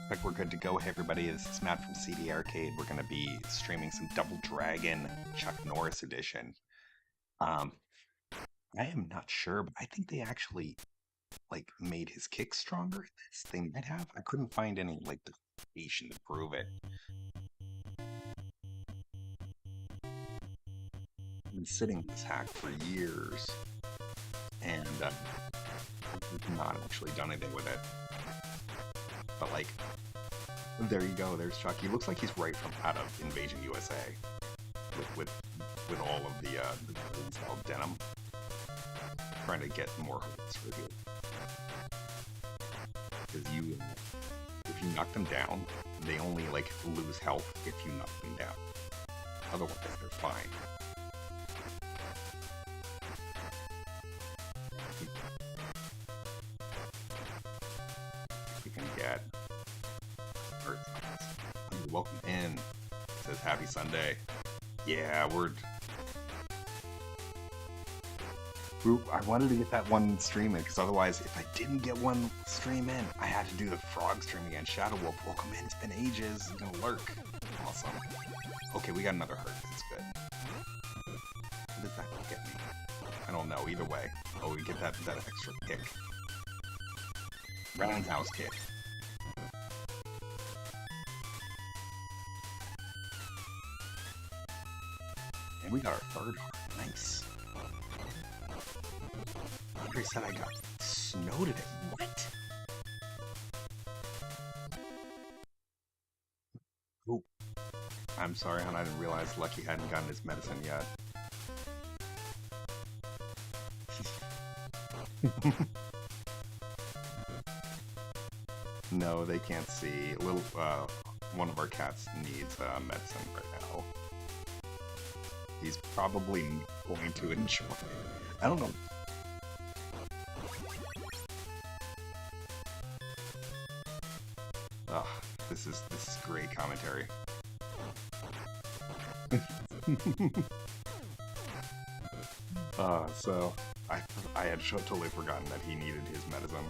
Like we're good to go. Hey everybody, this is Matt from CD Arcade. We're going to be streaming some Double Dragon Chuck Norris edition. Um, I am not sure, but I think they actually like made his kick stronger. This they might have. I couldn't find any like documentation to prove it. I've been sitting with this hack for years, and I've not actually done anything with it. But like, there you go. There's Chuck. He looks like he's right from out of Invasion USA, with all of the style denim. Trying to get more hits for you, because if you knock them down, they only like lose health if you knock them down. Otherwise, they're fine. We can get. Welcome in. It says Happy Sunday. Yeah, I wanted to get that one stream in, because otherwise, if I didn't get one stream in, I had to do the frog stream again. Shadow Wolf, welcome in. It's been ages. It's gonna lurk. Awesome. Okay, we got another hurt. It's good. What does that get me? I don't know. Either way. Oh, we get that extra kick. Roundhouse kick. And we got our third heart. Nice. Andre said I got snow today. What? Oh. I'm sorry, hon. I didn't realize Lucky hadn't gotten his medicine yet. No, they can't see. One of our cats needs medicine right now. He's probably going to enjoy it. I don't know. Oh, this is great commentary. So I had totally forgotten that he needed his medicine.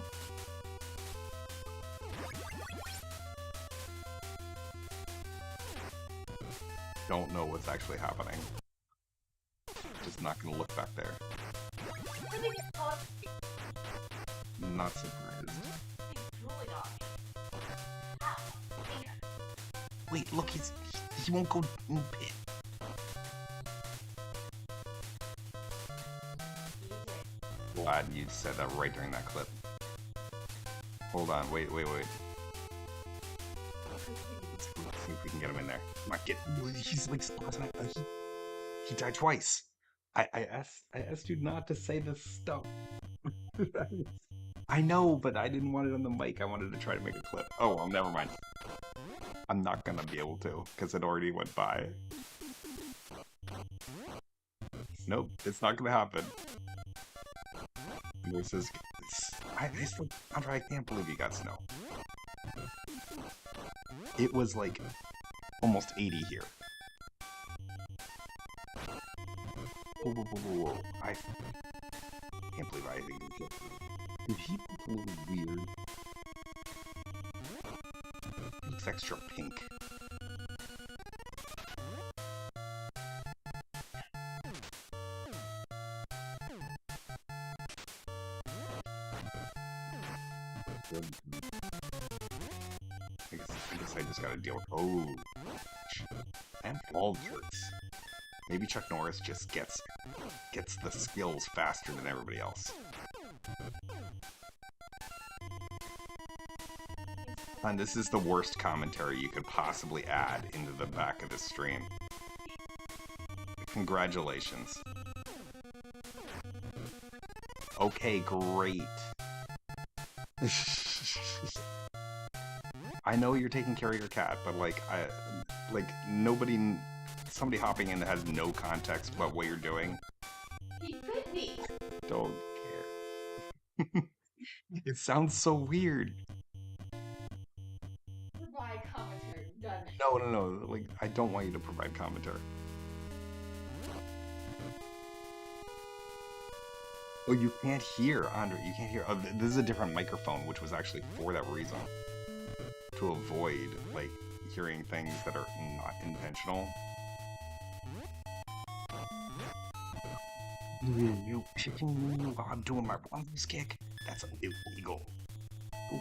Don't know what's actually happening. Just not gonna look back there. Not surprised. Wait, look, he won't go in pit. Glad you said that right during that clip. Hold on, wait. Let's see if we can get him in there. Come on, he's like spazzing. He died twice. I asked you not to say this stuff. I know, but I didn't want it on the mic. I wanted to try to make a clip. Oh, well, never mind. I'm not gonna be able to, because it already went by. Nope, it's not gonna happen. This is... Andre, I can't believe you got snow. It was like almost 80 here. Whoa. I can't believe I think did he look a little weird? It's extra pink. I guess I just gotta deal with... Oh, and bald hurts. Maybe Chuck Norris just gets the skills faster than everybody else. And this is the worst commentary you could possibly add into the back of the stream. Congratulations. Okay, great. I know you're taking care of your cat, but somebody hopping in that has no context about what you're doing. He could be. Don't care. It sounds so weird. Provide commentary, doesn't it? No. Like, I don't want you to provide commentary. Oh, you can't hear, Andre. You can't hear. Oh, this is a different microphone, which was actually for that reason. to avoid, like, hearing things that are not intentional. You picking me while I'm doing my bronze kick? That's illegal. Ooh.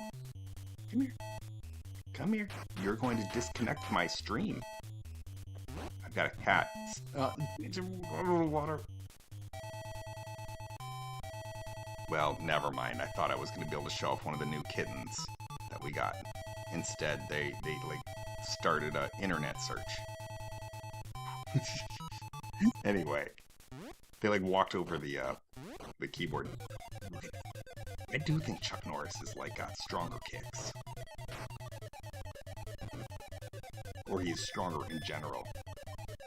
Come here. Come here. You're going to disconnect my stream. I've got a cat. It's water. Well, never mind. I thought I was going to be able to show off one of the new kittens that we got. Instead, they like started a internet search. Anyway, they like walked over the keyboard. I do think Chuck Norris is like got stronger kicks, or he's stronger in general.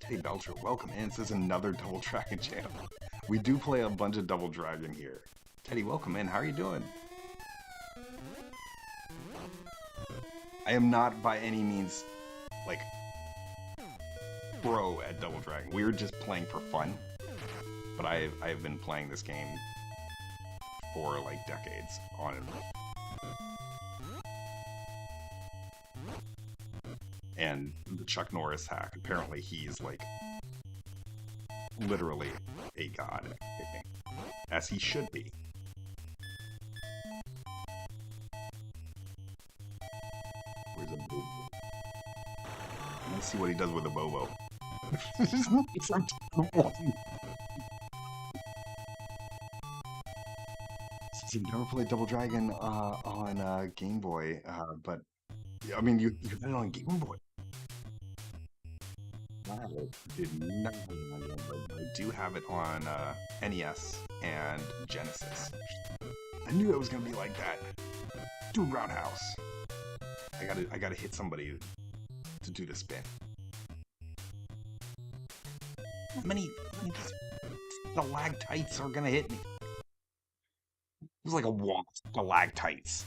Teddy Belcher, welcome in. This is another Double Dragon channel. We do play a bunch of Double Dragon here. Teddy, welcome in. How are you doing? I am not by any means like pro at Double Dragon. We're just playing for fun. But I've been playing this game for like decades on and off. And the Chuck Norris hack, apparently he's like literally a god at kicking, as he should be. Where's a Bobo? Let's see what he does with a Bobo. I've never played Double Dragon on Game Boy, but I mean, you had it on Game Boy. I did not have it on Game Boy, but I do have it on NES and Genesis. I knew it was gonna be like that. Dude, roundhouse. I gotta hit somebody to do the spin. How many stalactites are gonna hit me? It was like a wall of stalactites.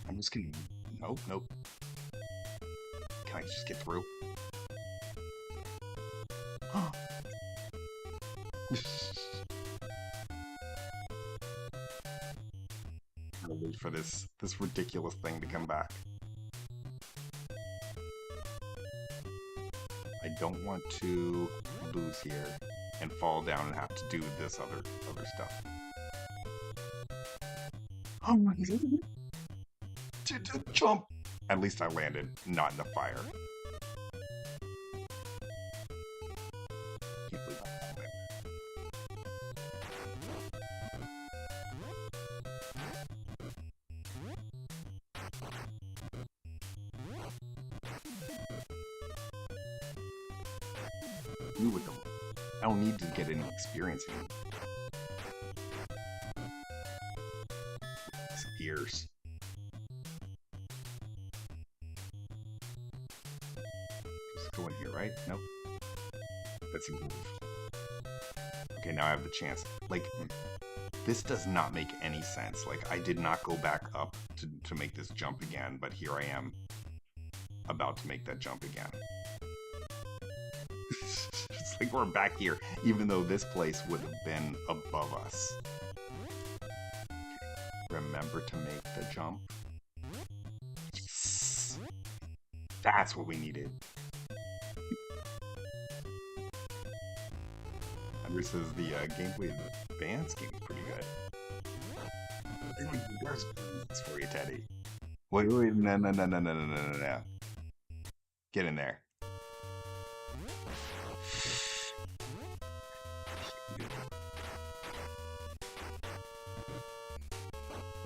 I'm just gonna... Nope. Can I just get through? Gotta wait for this ridiculous thing to come back. I don't want to lose here and fall down and have to do this other stuff. Oh my god. Jump! At least I landed, not in the fire. Can't believe I landed. New with them. I don't need to get any experience here. Ears. Just go in here, right? Nope. That's improved. Okay, now I have the chance. Like, this does not make any sense. Like, I did not go back up to make this jump again, but here I am about to make that jump again. It's like we're back here, even though this place would have been above us. Remember to make the jump. Yes. That's what we needed. Andrew says the gameplay of the Advance game is pretty good. There's for you, Teddy. Wait, no. Get in there.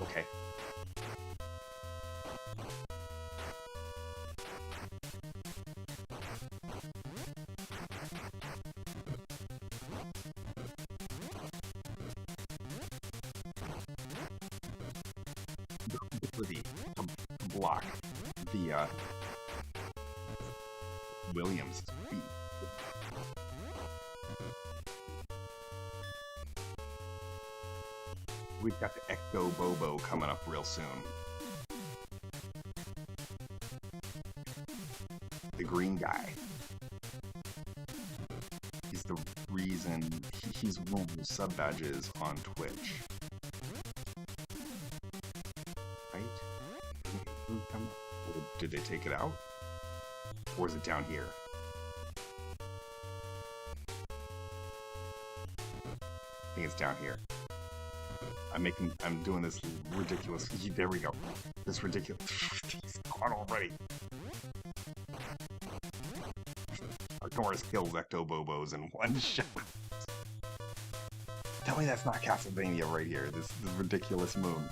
Okay. To block the Williams feet. We've got the Ecto Bobo coming up real soon. The green guy. He's the reason he's one of the sub badges on Twitch. Right? Did they take it out? Or is it down here? I think it's down here. I'm doing this ridiculous, there we go. This ridiculous, he's gone already. Norris kills Ecto-Bobos in one shot. Tell me that's not Castlevania right here, this ridiculous moon.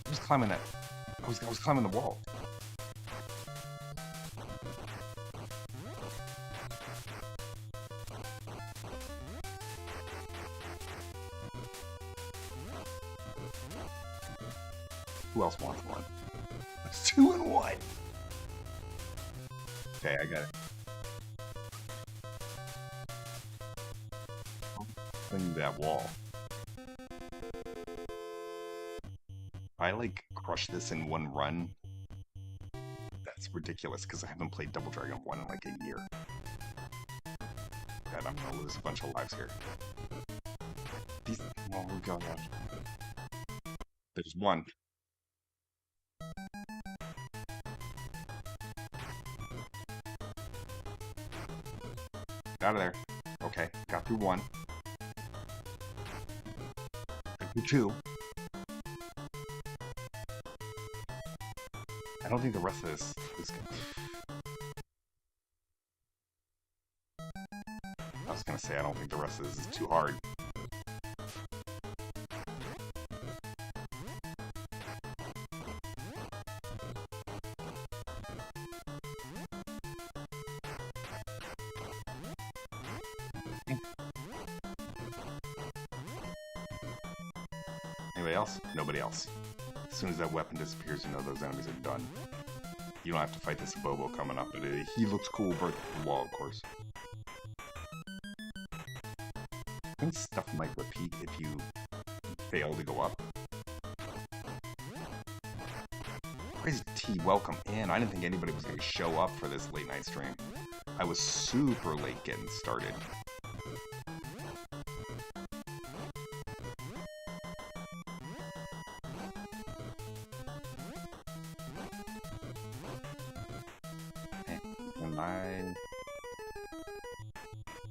I was climbing that. I was climbing the wall. Who else wants one? It's 2 and 1. Okay, I got it. Clean that wall. I like crush this in one run. That's ridiculous because I haven't played Double Dragon 1 in like a year. God, I'm gonna lose a bunch of lives here. These. Oh, we got that. There's one. Out of there. Okay, got through one. Got through two. I don't think the rest of this is good. I was gonna say I don't think the rest of this is too hard. Anybody else? Nobody else. As soon as that weapon disappears, you know those enemies are done. You don't have to fight this Bobo coming up, but he looks cool breaking the wall, of course. I think stuff might repeat if you fail to go up. Crazy T, welcome in. I didn't think anybody was going to show up for this late night stream. I was super late getting started.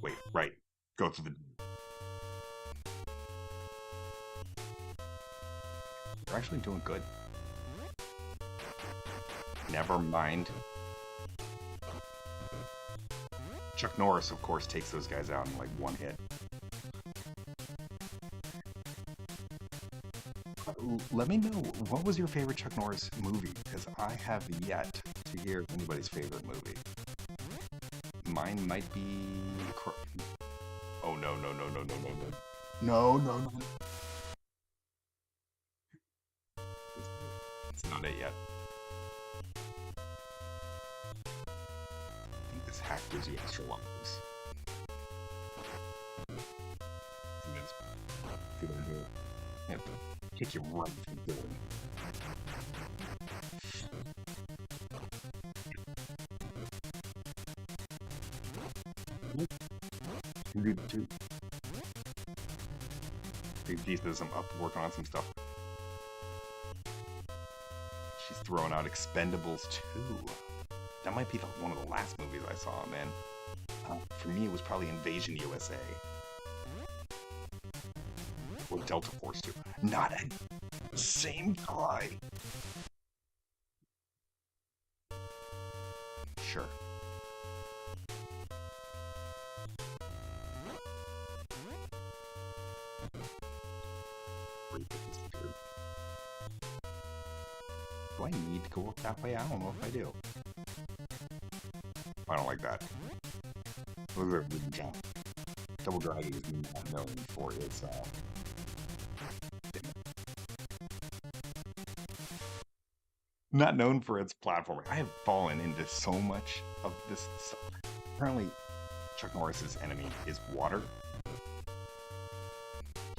Wait, right. Go through the... We're actually doing good. Never mind. Chuck Norris, of course, takes those guys out in like one hit. Let me know, what was your favorite Chuck Norris movie? Because I have yet to hear anybody's favorite movie. Mine might be... Oh, no. No. It's not it yet. I think this hack gives you extra lives. See what I do? I have to kick you right from the door. Can do the two. Big pieces. I'm up working on some stuff. She's throwing out Expendables 2. That might be one of the last movies I saw, man. For me, it was probably Invasion USA. Or Delta Force 2. Not at the same guy. Sure. Do I need to go up that way? I don't know if I do. I don't like that. Look at that jump. Double Dragon is not known for its not known for its platforming. I have fallen into so much of this stuff. Apparently, Chuck Norris's enemy is water.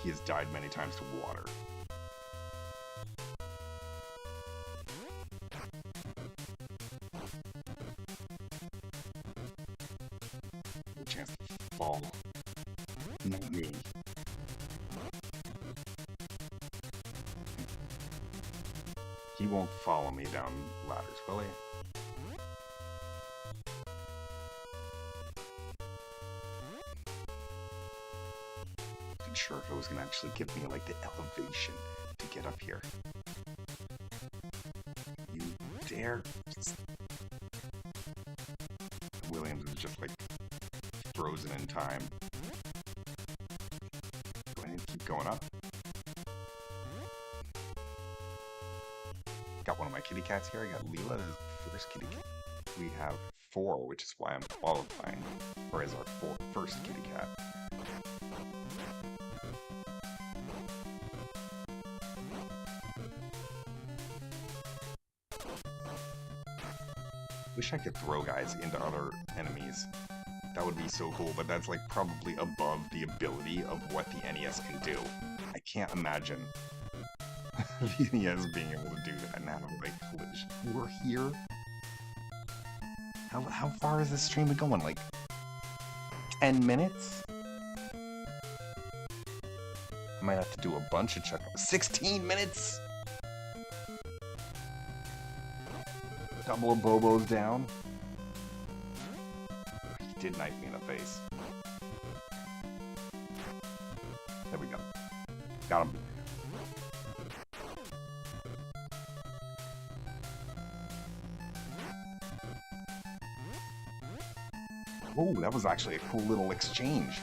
He has died many times to water. A chance to fall. Not me. won't follow me down ladders, will he? I'm sure if it was gonna actually give me like the elevation to get up here. You dare? Williams is just like frozen in time. Do I need to keep going up? Got one of my kitty cats here. I got Leela, the first kitty cat. We have 4, which is why I'm qualifying for as our first kitty cat. Wish I could throw guys into other enemies. That would be so cool, but that's like probably above the ability of what the NES can do. I can't imagine the NES being able to do that now. Like, we're here. How far is this stream going? Like 10 minutes? I might have to do a bunch of check. 16 minutes? Double of Bobo's down. He did knife me in the face. There we go. Got him. Oh, that was actually a cool little exchange.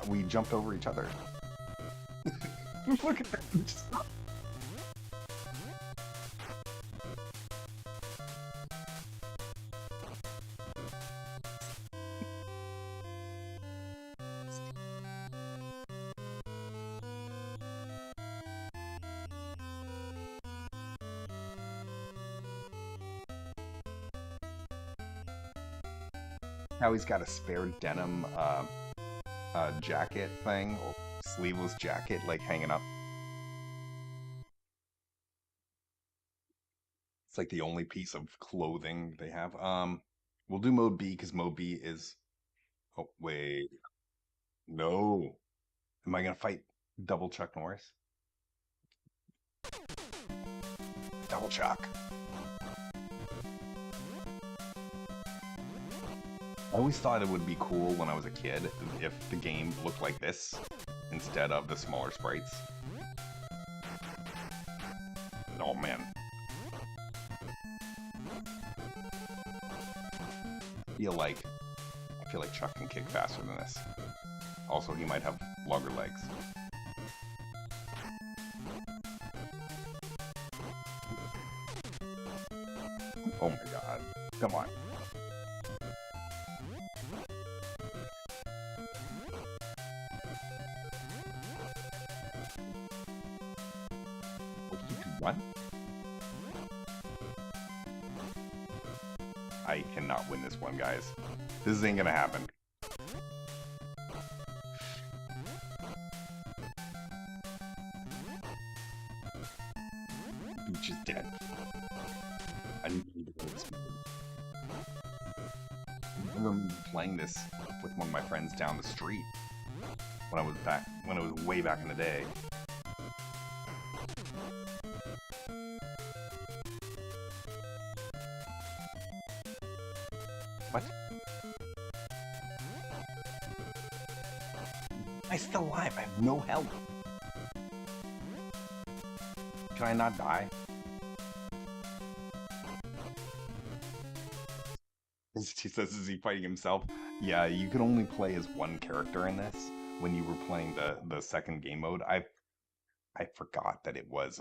We jumped over each other. Look at that. How he's got a spare denim jacket thing, or sleeveless jacket, like hanging up. It's like the only piece of clothing they have. We'll do mode B because mode B is. Oh wait, no. Am I gonna fight double Chuck Norris? Double Chuck. I always thought it would be cool when I was a kid if the game looked like this instead of the smaller sprites. Oh man. I feel like Chuck can kick faster than this. Also, he might have longer legs. Oh my god. Come on. What? I cannot win this one, guys. This ain't gonna happen. Beach is dead. I need to go this movie. I remember playing this with one of my friends down the street when it was way back in the day. What? I'm still alive. I have no health. Can I not die? He says, is he fighting himself? Yeah, you can only play as one character in this. When you were playing the second game mode, I forgot that it was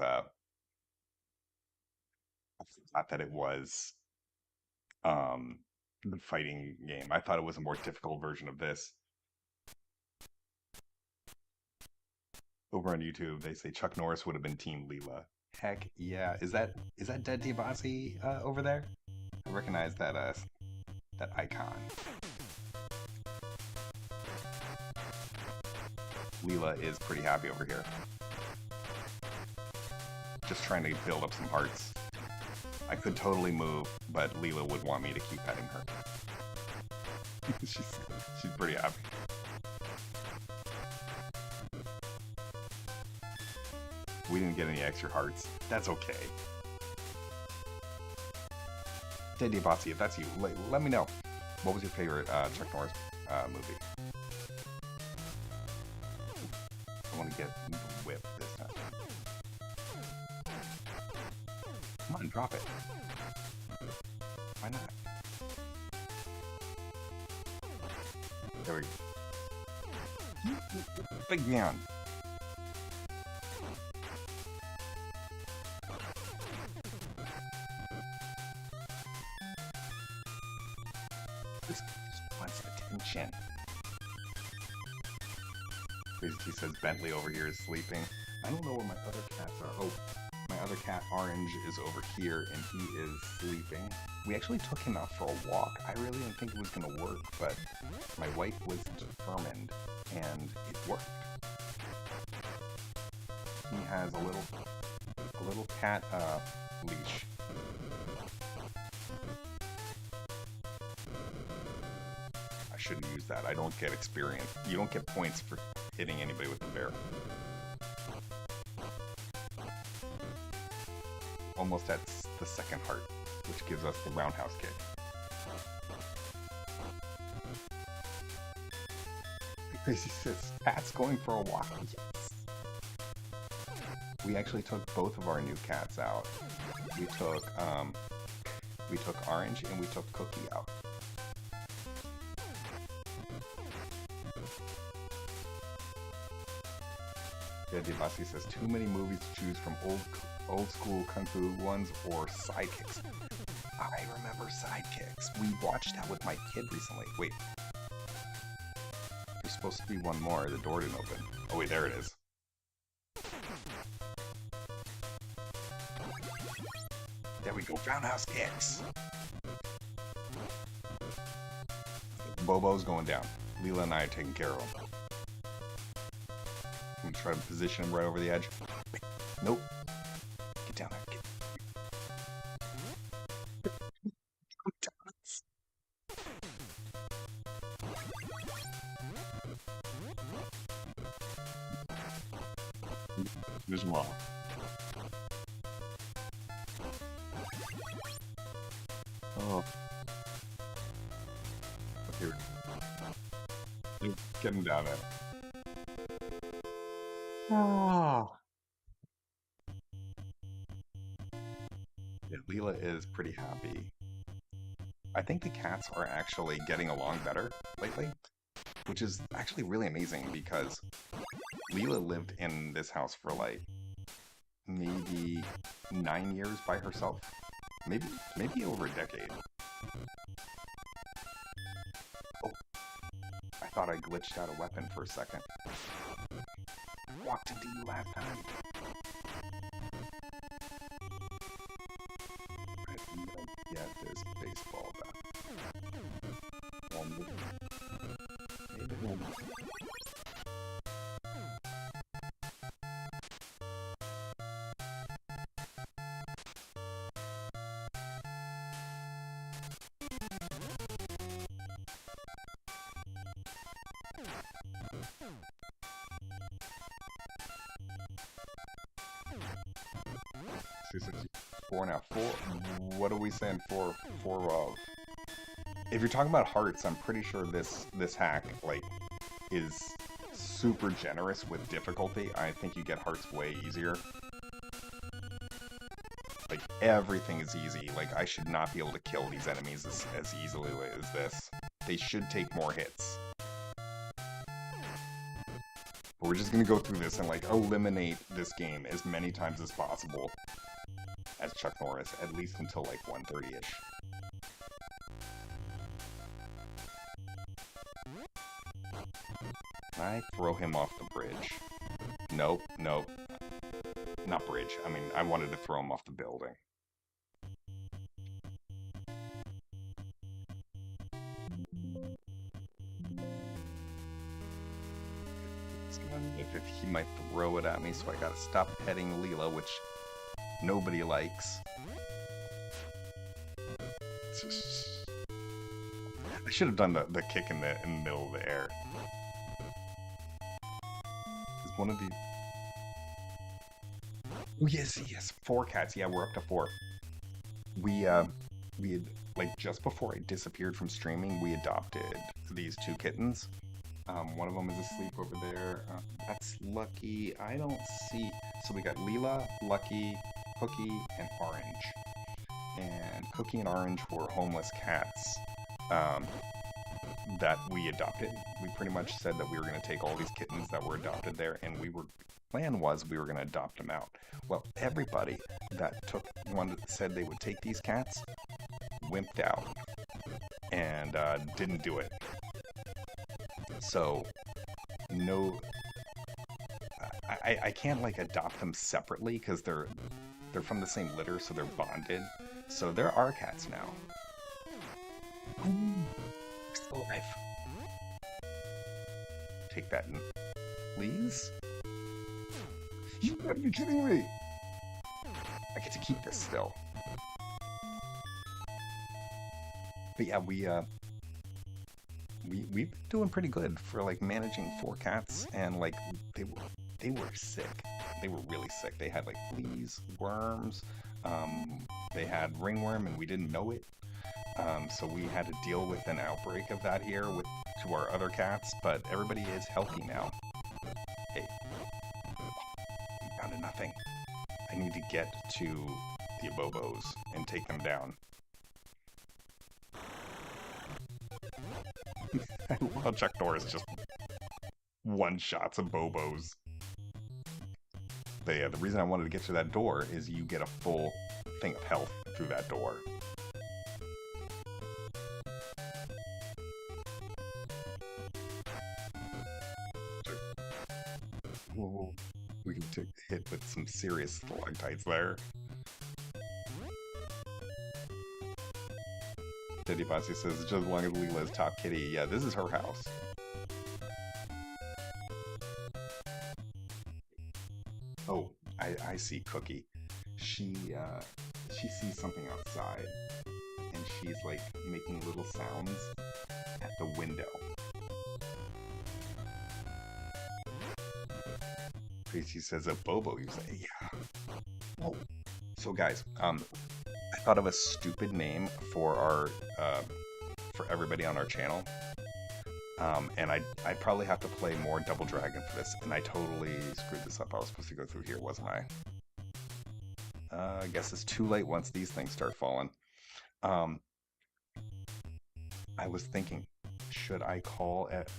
the fighting game. I thought it was a more difficult version of this. Over on YouTube, they say Chuck Norris would have been Team Leela. Heck yeah! Is that Dead Diabasi over there? I recognize that that icon. Leela is pretty happy over here. Just trying to build up some hearts. I could totally move, but Leela would want me to keep petting her. she's pretty happy. We didn't get any extra hearts. That's okay. Daddy Bossy, if that's you, let me know. What was your favorite Chuck Norris movie? I want to get the whip this time. Come on, drop it. Why not? There we go. Big man. This wants attention. He says Bentley over here is sleeping. I don't know where my other cats are. Oh, my other cat, Orange, is over here, and he is sleeping. We actually took him out for a walk. I really didn't think it was going to work, but my wife was determined, and it worked. He has a little cat leash. I shouldn't use that. I don't get experience. You don't get points for hitting anybody with the bear. Almost at the second heart, which gives us the roundhouse kick. Crazy says, Pat's going for a walk. Yes. We actually took both of our new cats out. We took Orange and we took Cookie out. Yeah, Devasi says, too many movies to choose from, old school kung fu ones or sidekicks. I remember sidekicks. We watched that with my kid recently. Wait. There's supposed to be one more. The door didn't open. Oh wait, there it is. There we go. Roundhouse kicks. Bobo's going down. Leela and I are taking care of him. I'm gonna try to position him right over the edge. Nope. Get down there. There's more. Oh. Here. Get him down there. Oh. Yeah, Leela is pretty happy. I think the cats are actually getting along better lately, which is actually really amazing because Leela lived in this house for like maybe 9 years by herself. Maybe over a decade. Oh, I thought I glitched out a weapon for a second. Walked into you last time. I'm gonna get this baseball back. Maybe one. Four now. Four. What are we saying? Four of. If you're talking about hearts, I'm pretty sure this hack like is super generous with difficulty. I think you get hearts way easier. Like everything is easy. Like I should not be able to kill these enemies as easily as this. They should take more hits. But we're just gonna go through this and like eliminate this game as many times as possible as Chuck Norris, at least until like 130-ish. Can I throw him off the bridge? Nope, nope. Not bridge. I mean, I wanted to throw him off the building. If he might throw it at me, so I gotta stop petting Leela, which nobody likes. I should have done the kick in the middle of the air. Is one of the... Oh yes, 4 cats. Yeah, we're up to 4. We had like just before I disappeared from streaming, we adopted these two kittens. One of them is asleep over there. That's Lucky. I don't see. So we got Leela, Lucky, Cookie, and Orange. And Cookie and Orange were homeless cats that we adopted. We pretty much said that we were going to take all these kittens that were adopted there, and plan was we were going to adopt them out. Well, everybody that took one that said they would take these cats wimped out and didn't do it. So, no, I can't like adopt them separately because they're from the same litter, so they're bonded. So they're our cats now. Ooh, still alive. Take that, please. You gotta be kidding me! I get to keep this still. But yeah, we've been doing pretty good for like managing 4 cats, and like they were sick. They were really sick. They had like fleas, worms, they had ringworm, and we didn't know it. So we had to deal with an outbreak of that here to our other cats, but everybody is healthy now. Hey, down to nothing. I need to get to the Abobos and take them down. I love Chuck Norris just one-shots of Bobos. But yeah, the reason I wanted to get to that door is you get a full thing of health through that door. Whoa, we can take a hit with some serious stalactites there. Teddy Bossy says, just as long as Leela is top kitty. Yeah, this is her house. Oh, I see Cookie. She sees something outside, and she's like making little sounds at the window. Tracy says a Bobo. You say, yeah. Oh, so guys, I thought of a stupid name for our for everybody on our channel, and I probably have to play more Double Dragon for this, and I totally screwed this up. I was supposed to go through here, wasn't I? I guess it's too late once these things start falling. I was thinking, should I call it,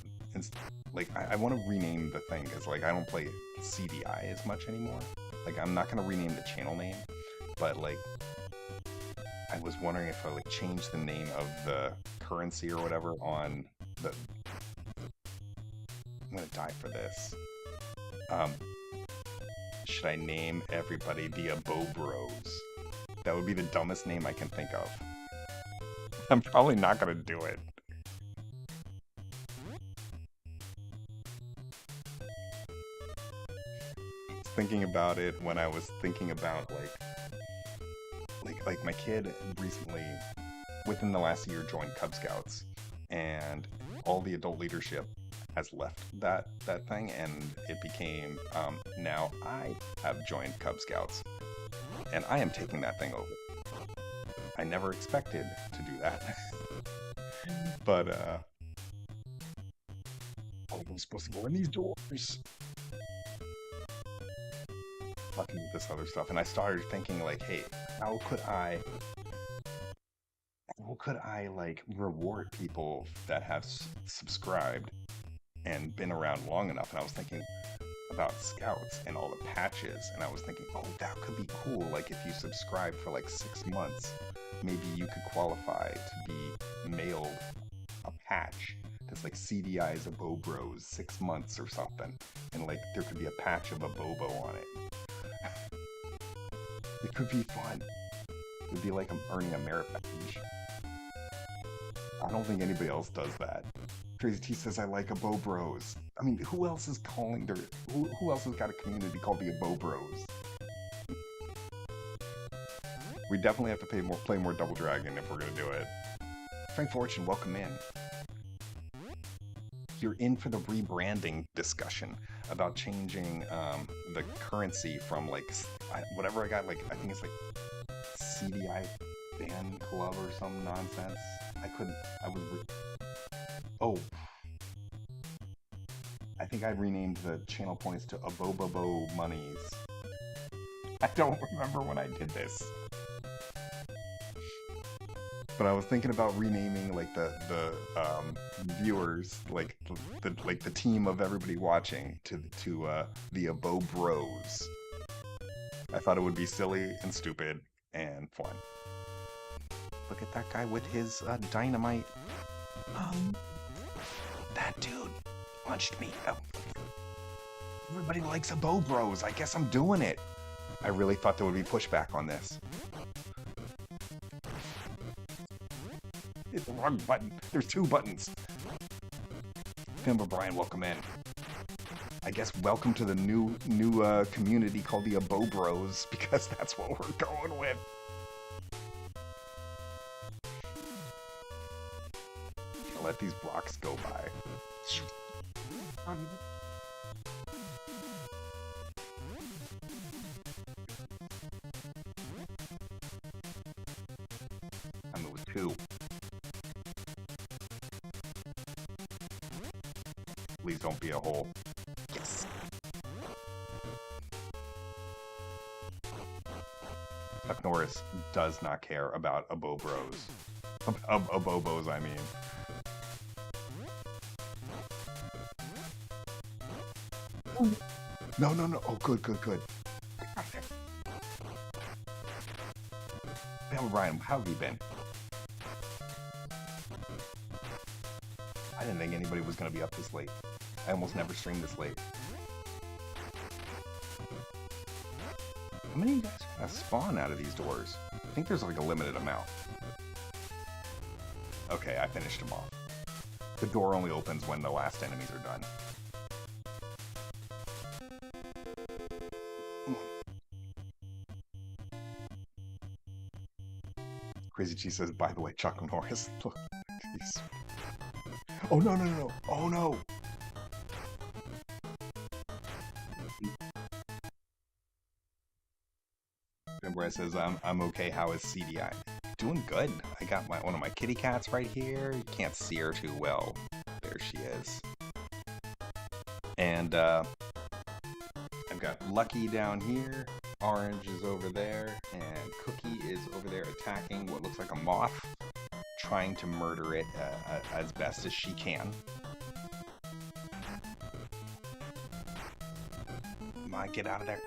like, I want to rename the thing, because, like, I don't play CDI as much anymore. Like, I'm not going to rename the channel name, but, like, I was wondering if I, like, change the name of the currency or whatever on the... I'm going to die for this. Should I name everybody the Abobros? That would be the dumbest name I can think of. I'm probably not going to do it. Thinking about it when I was thinking about like my kid recently, within the last year, joined Cub Scouts, and all the adult leadership has left that thing, and it became now I have joined Cub Scouts, and I am taking that thing over. I never expected to do that. But I'm supposed to go in these doors. Fucking with this other stuff, and I started thinking like, hey, how could I like reward people that have subscribed and been around long enough? And I was thinking about Scouts and all the patches, and I was thinking, oh, that could be cool. Like, if you subscribe for like 6 months, maybe you could qualify to be mailed a patch that's like CDI's Abobros 6 months or something, and like there could be a patch of a Bobo on it. It could be fun. It'd be like I'm earning a merit badge. I don't think anybody else does that. Crazy T says, I like Abobros. I mean, who else is calling their... Who else has got a community called the Abobros? We definitely have to play more Double Dragon if we're going to do it. Frank Fortune, welcome in. You're in for the rebranding discussion about changing the currency from like whatever I got, like I think it's like CDI fan club or some nonsense. Oh, I think I renamed the channel points to Abobobo Monies. I don't remember when I did this. But I was thinking about renaming like the viewers, like the team of everybody watching to the Abo Bros. I thought it would be silly and stupid and fun. Look at that guy with his dynamite. That dude punched me. Oh. Everybody likes Abo Bros. I guess I'm doing it. I really thought there would be pushback on this. Hit the wrong button. There's 2 buttons. Tim O'Brien, welcome in. I guess welcome to the new community called the Abo Bros, because that's what we're going with. I'll let these blocks go by. I moved 2. Please don't be a hole. Yes. Chuck Norris does not care about Abo Bros. Abobos, I mean. No. Oh, good. Hey, Ryan, how have you been? I didn't think anybody was going to be up this late. I almost never stream this late. How many of you guys are going to spawn out of these doors? I think there's like a limited amount. Okay, I finished them off. The door only opens when the last enemies are done. Crazy Cheese says, by the way, Chuck Norris. Look, he's... Oh, no. Oh, no. Remember, it says, I'm okay. How is CDI? Doing good. I got one of my kitty cats right here. You can't see her too well. There she is. And I've got Lucky down here. Orange is over there. And Cookie is over there attacking what looks like a moth, trying to murder it as best as she can. Come on, get out of there.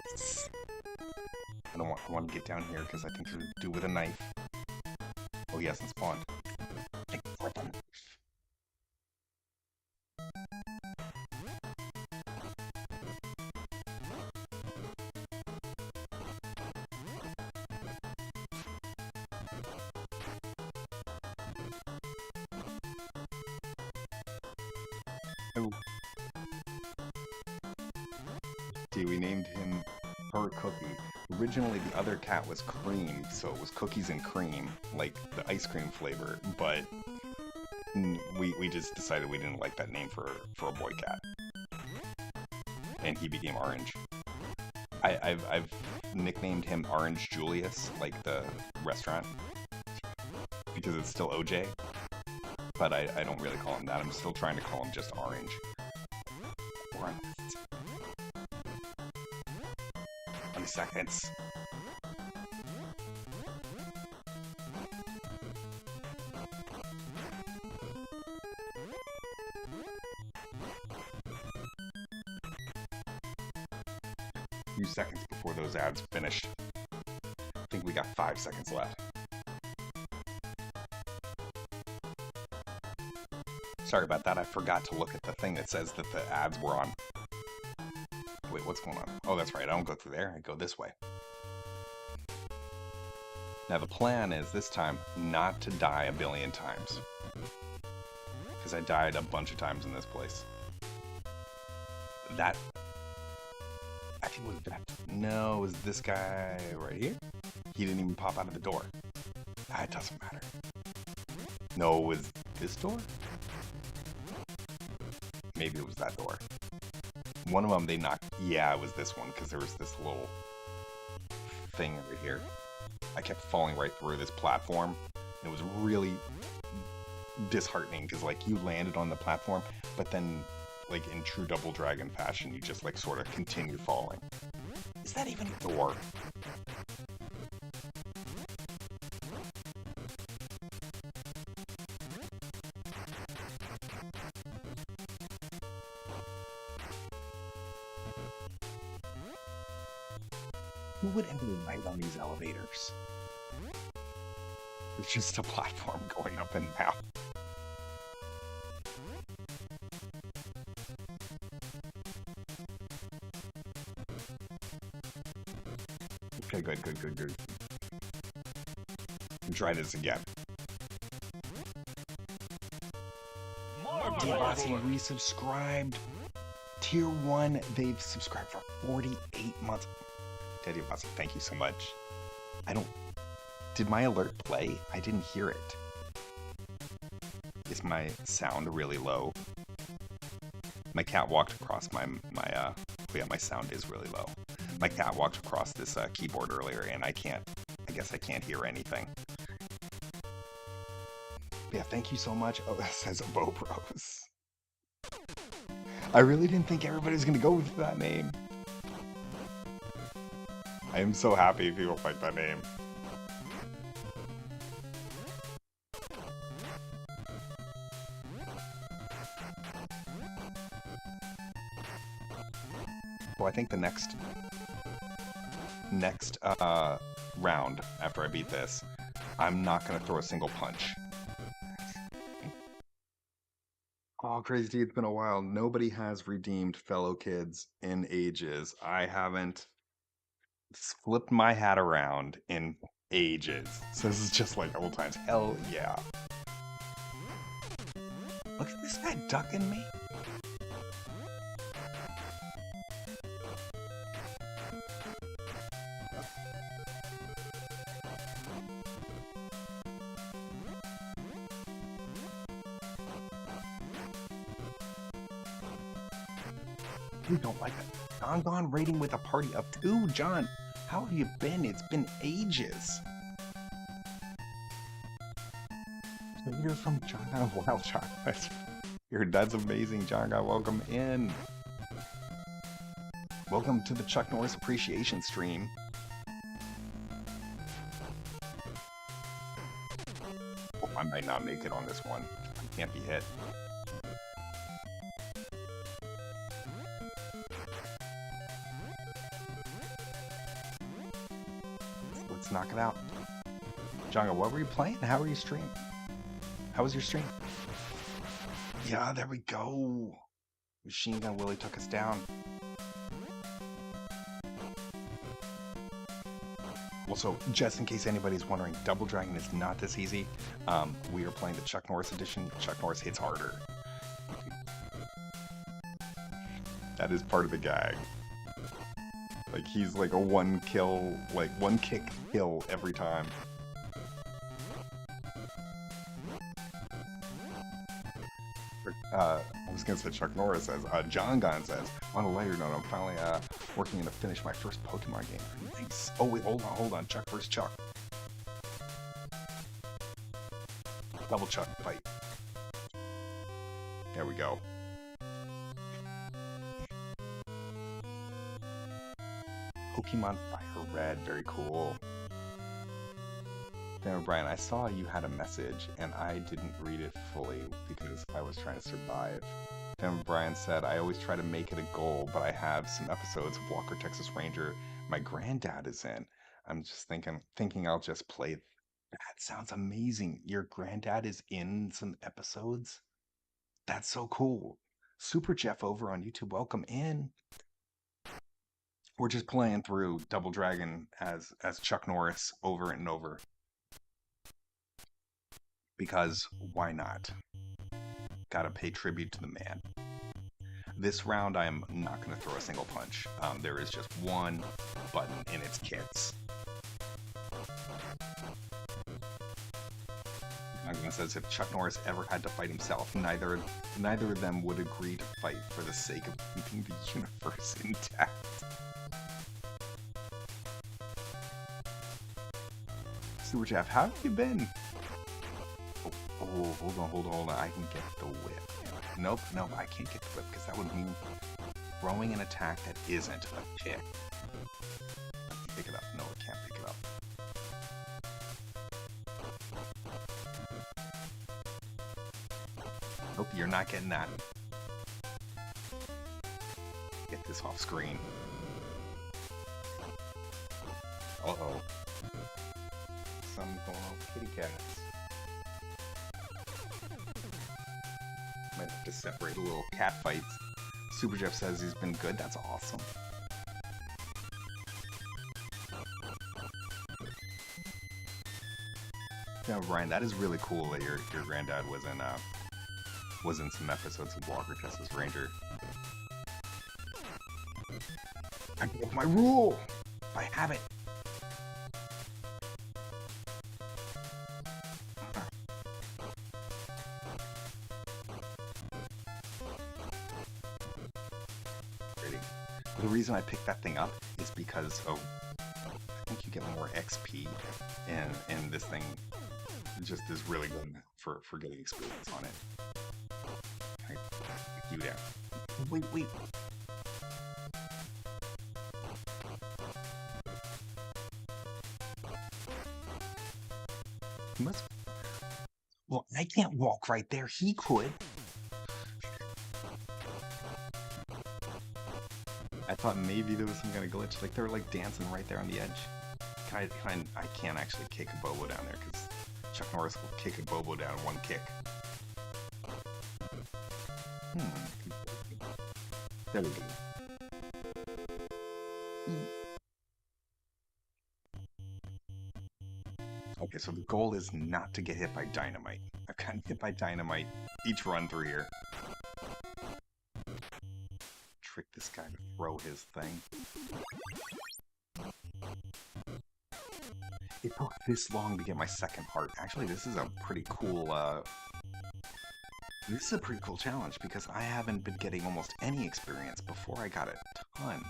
I want to get down here because I think they're due with a knife. Oh, he hasn't spawned. Oh. See, we named him her Cookie. Originally, the other cat was Cream, so it was Cookies and Cream, like the ice cream flavor, but we just decided we didn't like that name for a boy cat. And he became Orange. I've nicknamed him Orange Julius, like the restaurant, because it's still OJ, but I don't really call him that. I'm still trying to call him just Orange. Run. 20 seconds. A few seconds before those ads finished. I think we got 5 seconds left. Sorry about that, I forgot to look at the thing that says that the ads were on. Wait, what's going on? Oh, that's right, I don't go through there, I go this way. Now the plan is this time not to die a billion times. Because I died a bunch of times in this place. That... I think it was that... No, it was this guy right here? He didn't even pop out of the door. It doesn't matter. No, it was this door? Maybe it was that door. One of them they knocked... Yeah, it was this one, because there was this little thing over here. I kept falling right through this platform. It was really disheartening because like you landed on the platform, but then like in true Double Dragon fashion, you just like sort of continue falling. Is that even a door? Who would ever ride on these elevators? It's just a platform going up and down. Okay, good. Try this again. Devasi resubscribed. Tier 1, they've subscribed for 48 months. Daddy Devasi, thank you so much. Did my alert play? I didn't hear it. Is my sound really low? My cat walked across my sound is really low. My cat walked across this keyboard earlier and I guess I can't hear anything. Yeah, thank you so much. Oh, that says Bo Bros. I really didn't think everybody was going to go with that name. I am so happy people like that name. Well, I think the next round after I beat this, I'm not going to throw a single punch. Oh, Crazy T, it's been a while. Nobody has redeemed fellow kids in ages. I haven't flipped my hat around in ages. So this is just like old times. Hell yeah. Look at this guy ducking me. You don't like it. John Gone rating with a party of 2. John, how have you been? It's been ages. So you're from John Gone Wild Chocolate. Your dad's amazing, John Gone. Welcome in. Welcome to the Chuck Norris Appreciation Stream. Oh, I might not make it on this one. I can't be hit. Let's knock it out. Jonga, what were you playing? How were you streaming? How was your stream? Yeah, there we go. Machine Gun Willie took us down. Also, just in case anybody's wondering, Double Dragon is not this easy. We are playing the Chuck Norris edition. Chuck Norris hits harder. That is part of the gag. Like, he's like a one kick kill every time. I was gonna say Chuck Norris says, John Gon says, on a lighter note, I'm finally working to finish my first Pokemon game. Nice. Oh wait, hold on, Chuck versus Chuck. Double Chuck fight. There we go. Pokemon Fire Red, very cool. Damn, Brian, I saw you had a message and I didn't read it fully because I was trying to survive. Damn, Brian said, I always try to make it a goal, but I have some episodes of Walker, Texas Ranger my granddad is in. I'm just thinking I'll just play. That sounds amazing. Your granddad is in some episodes? That's so cool. Super Jeff over on YouTube, welcome in. We're just playing through Double Dragon as Chuck Norris over and over. Because why not? Gotta pay tribute to the man. This round, I'm not going to throw a single punch. There is just one button in its kits. Magma says if Chuck Norris ever had to fight himself, neither of them would agree to fight for the sake of keeping the universe intact. Super Jeff, how have you been? Oh, hold on. I can get the whip. Nope, I can't get the whip because that would mean throwing an attack that isn't a kick. Pick it up. No, it can't pick it up. Nope, you're not getting that. Get this off screen. Uh-oh. Something going on with kitty cats. Might have to separate a little cat fights. Super Jeff says he's been good. That's awesome. Yeah, Ryan, that is really cool that your granddad was in some episodes of Walker Texas Ranger. I broke my rule. I have it. The reason I picked that thing up is because of, I think you get more XP, and this thing just is really good for getting experience on it. Can I pick you down? Wait. He must. Well, I can't walk right there. He could. I thought maybe there was some kind of glitch, like they were like dancing right there on the edge. I can't actually kick a Bobo down there because Chuck Norris will kick a Bobo down one kick. There we go. Okay, so the goal is not to get hit by dynamite. I've gotten hit by dynamite each run through here. Trick this guy to throw his thing. It took this long to get my second heart. Actually, this is a pretty cool challenge because I haven't been getting almost any experience. Before I got a ton.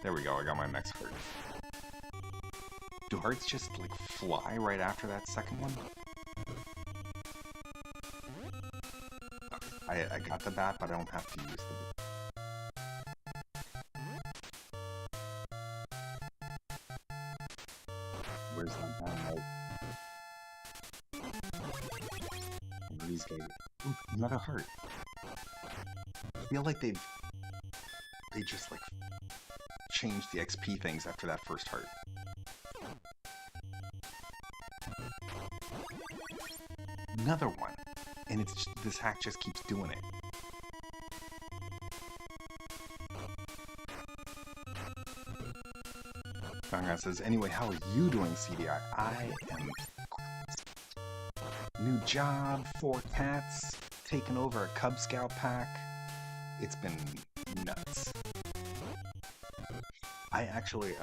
There we go, I got my next heart. Do hearts just like fly right after that second one? I got the bat, but I don't have to use the Where's that dynamite? These guys. Ooh, another heart. I feel like they just like changed the XP things after that first heart. Another one. And it's just, this hack just keeps doing it. Conrad says, anyway, how are you doing, CDI? I am new job, 4 cats, taking over a Cub Scout pack. It's been nuts. I actually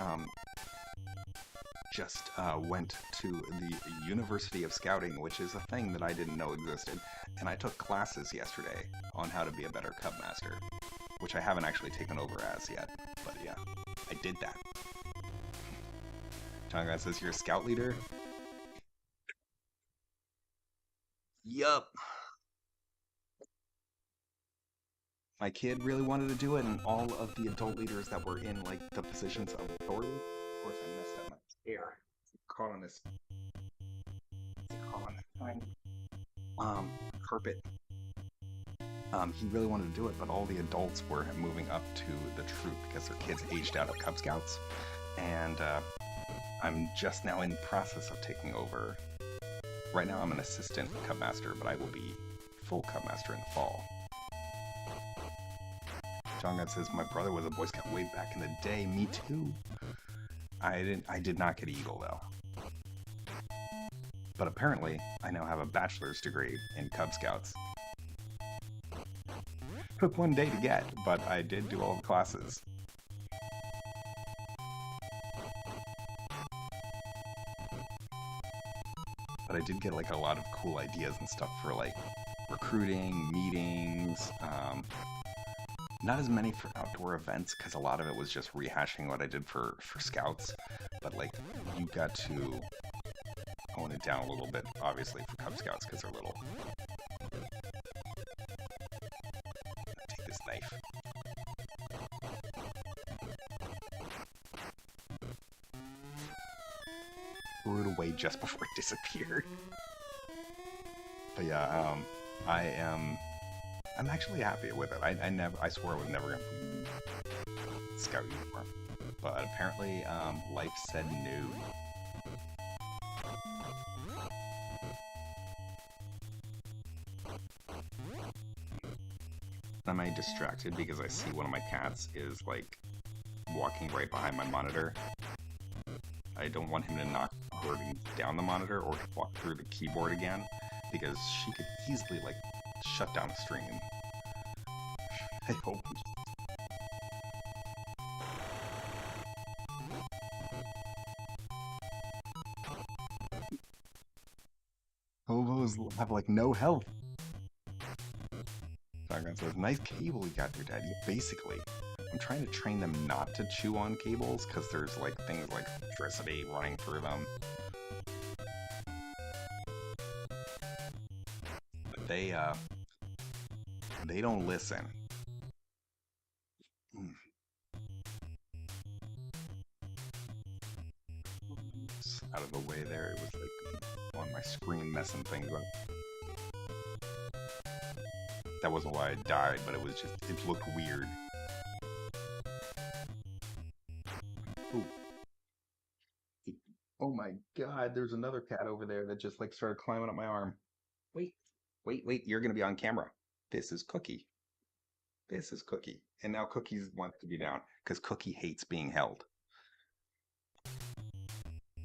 just went to the University of Scouting, which is a thing that I didn't know existed, and I took classes yesterday on how to be a better Cub Master, which I haven't actually taken over as yet, but yeah, I did that. John Guy says, you're a scout leader? Yup. My kid really wanted to do it, and all of the adult leaders that were in, like, the positions of authority, of course I messed up my hair. Caught on this. Carpet. He really wanted to do it, but all the adults were moving up to the troop because their kids aged out of Cub Scouts, and I'm just now in the process of taking over. Right now I'm an assistant Cub Master, but I will be full Cub Master in the fall. John God says, my brother was a Boy Scout way back in the day. Me too. I did not get Eagle though. But apparently, I now have a bachelor's degree in Cub Scouts. Took one day to get, but I did do all the classes. But I did get like a lot of cool ideas and stuff for like recruiting, meetings, not as many for outdoor events because a lot of it was just rehashing what I did for Scouts. but like you got to hone it down a little bit, obviously for Cub Scouts because they're little. Take this knife. Threw it away just before it disappeared. But yeah, I'm actually happy with it. I swore I was never gonna put Scout uniform, but apparently, life said no. Am I distracted because I see one of my cats is like walking right behind my monitor? I don't want him to knock hurting down the monitor or walk through the keyboard again, because she could easily like shut down the stream. I hope. Hobos have like no health. Shotgun says, nice cable you got there, Dad. Yeah, basically, I'm trying to train them not to chew on cables because there's like things like electricity running through them. But they don't listen. Out of the way there, it was like on my screen messing things up. That wasn't why I died, but it was just, it looked weird. Ooh. Oh my god, there's another cat over there that just like started climbing up my arm. Wait, you're gonna be on camera. This is Cookie. This is Cookie. And now Cookie wants to be down, because Cookie hates being held.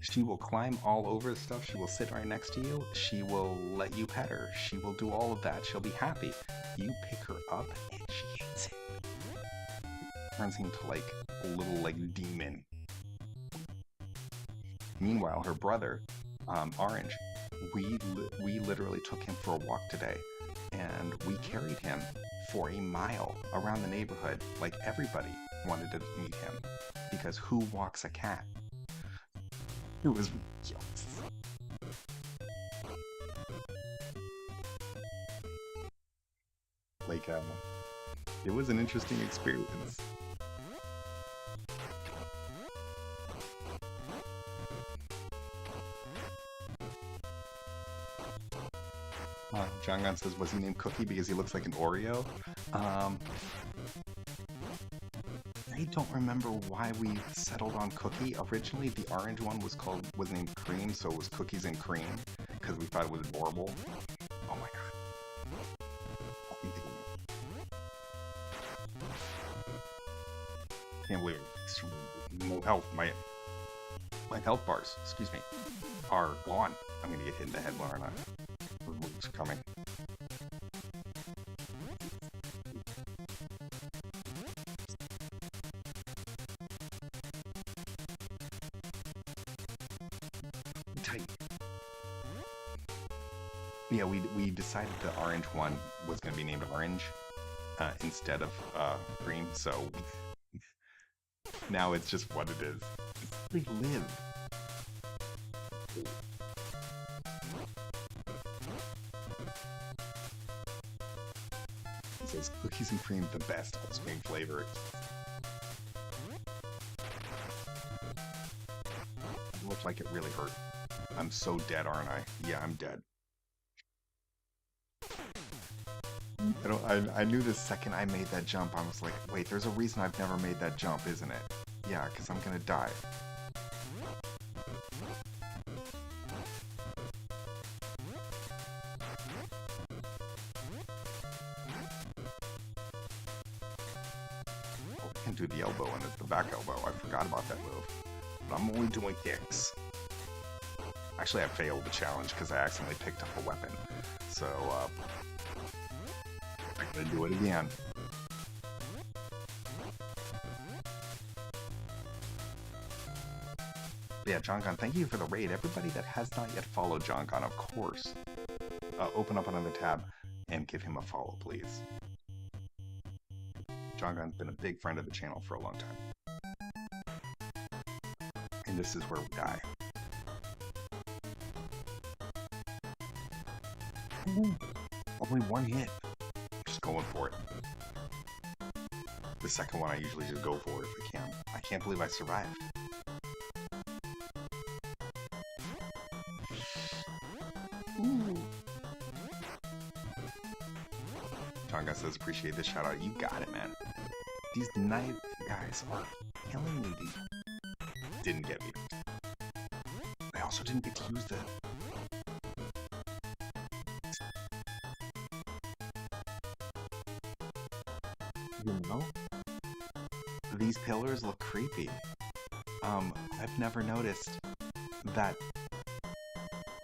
She will climb all over the stuff. She will sit right next to you. She will let you pet her. She will do all of that. She'll be happy. You pick her up and she hates it. Turns into like a little like demon. Meanwhile, her brother, Orange, we literally took him for a walk today, and we carried him for a mile around the neighborhood. Like everybody wanted to meet him, because who walks a cat? It was ridiculous. Like, it was an interesting experience. John Gunn says, was he named Cookie because he looks like an Oreo? I don't remember why we settled on Cookie. Originally, the orange one was named Cream, so it was Cookies and Cream, because we thought it was adorable. Oh my god. Can't believe it. No health. My health bars, excuse me, are gone. I'm gonna get hit in the head, aren't I? It's coming. Tight. Yeah, we decided the orange one was going to be named Orange instead of Cream, so now it's just what it is. They live. It says cookies and cream, the best ice cream flavor. It looked like it really hurt. I'm so dead, aren't I? Yeah, I'm dead. I knew the second I made that jump, I was like, wait, there's a reason I've never made that jump, isn't it? Yeah, because I'm gonna die. Oh, I can do the elbow and it's the back elbow. I forgot about that move. But I'm only doing kicks. Actually, I failed the challenge because I accidentally picked up a weapon. So, I'm gonna do it again. Yeah, John Gunn, thank you for the raid. Everybody that has not yet followed John Gunn, of course, open up another tab and give him a follow, please. John Gunn's been a big friend of the channel for a long time. And This is where we die. Ooh, only one hit. Just going for it. The second one I usually just go for if I can. I can't believe I survived. Ooh. Tonga says, appreciate this shout out. You got it, man. These knife guys are killing me. Didn't get me. I also didn't get to use the... You know? These pillars look creepy. I've never noticed that...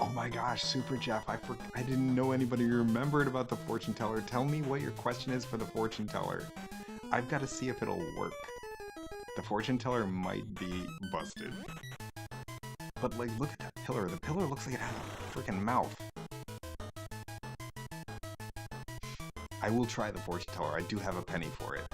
Oh my gosh, Super Jeff, I didn't know anybody remembered about the fortune teller. Tell me what your question is for the fortune teller. I've got to see if it'll work. The fortune teller might be busted. But like, look at that pillar. The pillar looks like it has a freaking mouth. I will try the fortune teller. I do have a penny for it.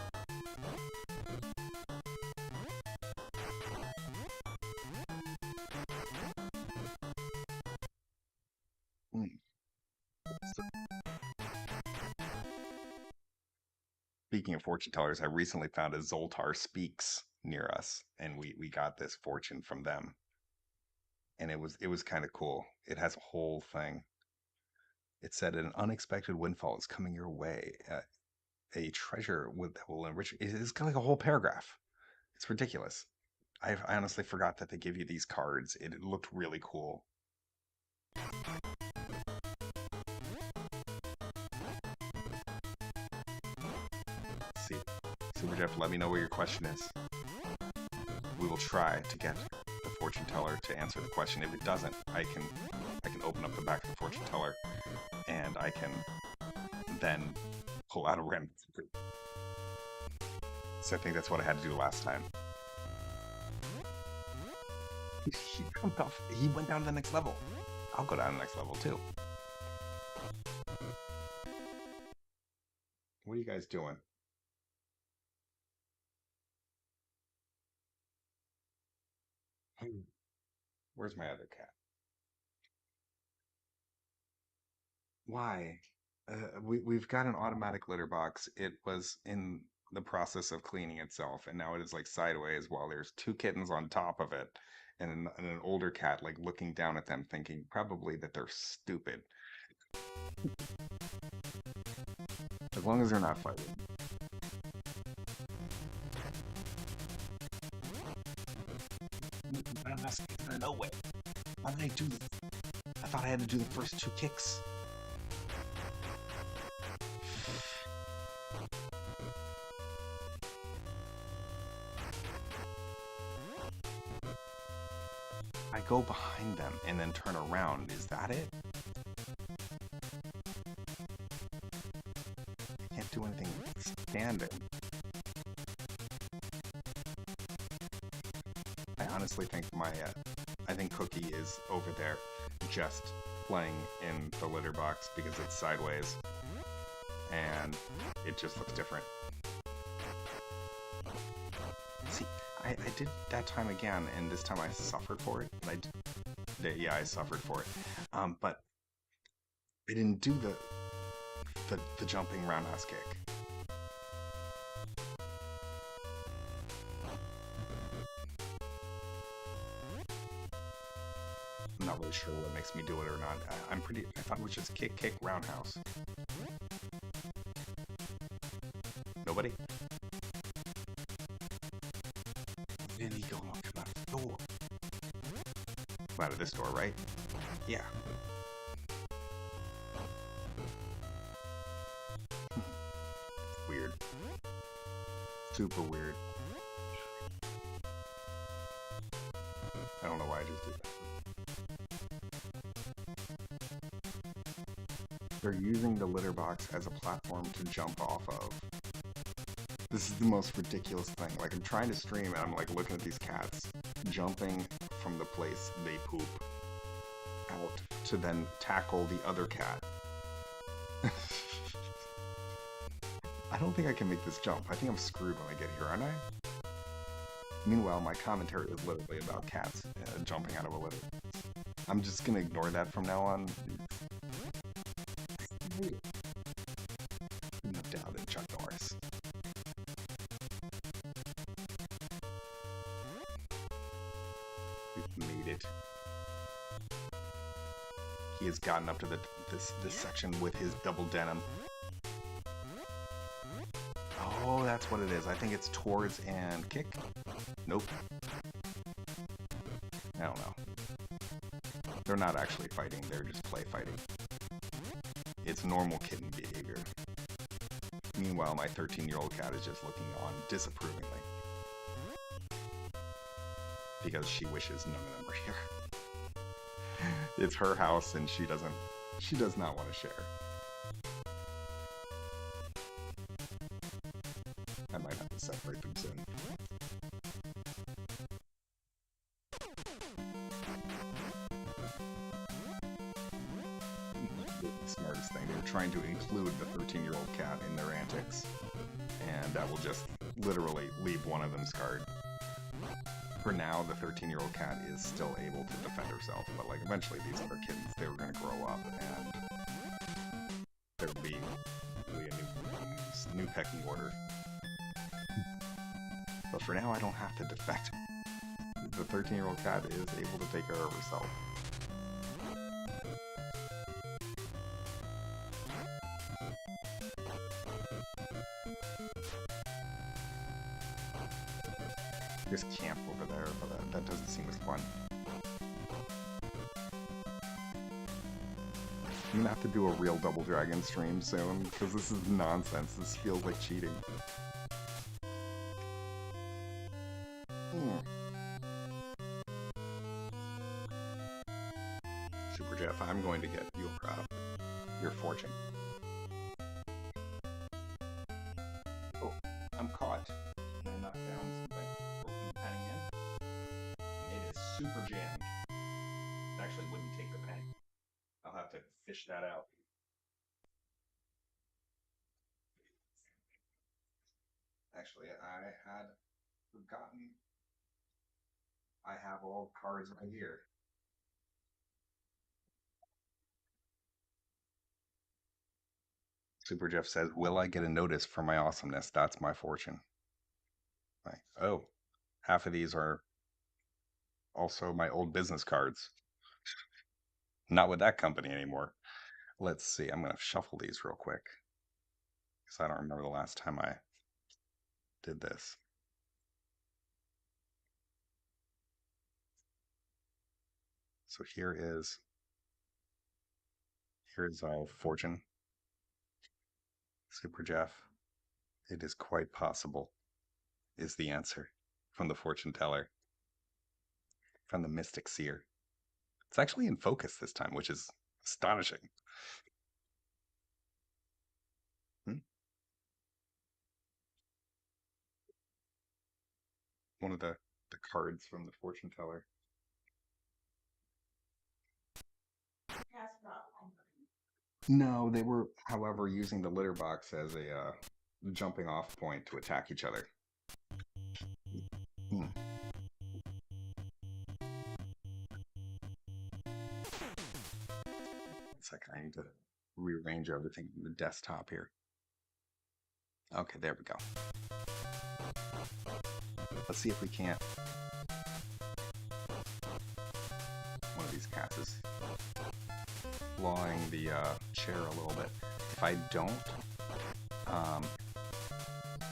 Speaking of fortune tellers, I recently found a Zoltar Speaks near us, and we got this fortune from them. And it was kind of cool. It has a whole thing. It said an unexpected windfall is coming your way. A treasure that will enrich. It's kind of like a whole paragraph. It's ridiculous. I honestly forgot that they give you these cards. It looked really cool. Let's see, Super Jeff, let me know what your question is. We will try to get the fortune teller to answer the question. If it doesn't, I can open up the back of the fortune teller, and I can then pull out a random. So I think that's what I had to do last time. He jumped off. He went down to the next level. I'll go down to the next level too. What are you guys doing? Where's my other cat? Why? We've got an automatic litter box. It was in the process of cleaning itself, and now it is like sideways while there's two kittens on top of it, and an older cat like looking down at them, thinking probably that they're stupid. As long as they're not fighting. No way. Why did I do this? I thought I had to do the first two kicks. I go behind them and then turn around. Is that it? I can't do anything standing. I honestly think I think Cookie is over there just playing in the litter box because it's sideways and it just looks different. See, I did that time again, and this time I suffered for it. And yeah, I suffered for it. But I didn't do the jumping roundhouse kick. I'm not really sure what makes me do it or not. I thought it was just kick, roundhouse. Nobody? Where did he go? Come out of the door. Come out of this door, right? Yeah. Weird. Super weird. I don't know why I just did that. They're using the litter box as a platform to jump off of. This is the most ridiculous thing. Like, I'm trying to stream and I'm like looking at these cats jumping from the place they poop out to then tackle the other cat. I don't think I can make this jump. I think I'm screwed when I get here, aren't I? Meanwhile, my commentary is literally about cats jumping out of a litter. I'm just gonna ignore that from now on. No doubt in Chuck Norris. We've made it. He has gotten up to this section with his double denim. Oh, that's what it is. I think it's towards and kick. Nope. I don't know. They're not actually fighting, they're just play fighting. It's normal kitten behavior. Meanwhile, my 13-year-old cat is just looking on disapprovingly. Because she wishes none of them were here. It's her house and she does not want to share. I might have to separate them soon. The smartest thing. They were trying to include the 13-year-old cat in their antics, and that will just literally leave one of them scarred. For now, the 13-year-old cat is still able to defend herself, but like eventually these other kittens, they were going to grow up, and there would be really a new pecking order. But for now, I don't have to defect. The 13-year-old cat is able to take care of herself. Just camp over there, but that doesn't seem as fun. I'm gonna have to do a real Double Dragon stream soon, because this is nonsense. This feels like cheating. Super Jeff, I'm going to get your fortune. Oh, I'm caught. Can I knock down something? Open the penny in. It is super jammed. It actually wouldn't take the penny. I'll have to fish that out. Actually, I had forgotten. I have all cards right here. Super Jeff says, will I get a notice for my awesomeness? That's my fortune. Right. Oh, half of these are also my old business cards. Not with that company anymore. Let's see. I'm going to shuffle these real quick, because I don't remember the last time I did this. So here's our fortune. Super Jeff, it is quite possible, is the answer from the fortune teller, from the mystic seer. It's actually in focus this time, which is astonishing. One of the cards from the fortune teller. No, they were, however, using the litter box as a jumping off point to attack each other. Hmm. It's like I need to rearrange everything in the desktop here. Okay, there we go. Let's see if we can't. One of these cats is clawing the chair a little bit. If I don't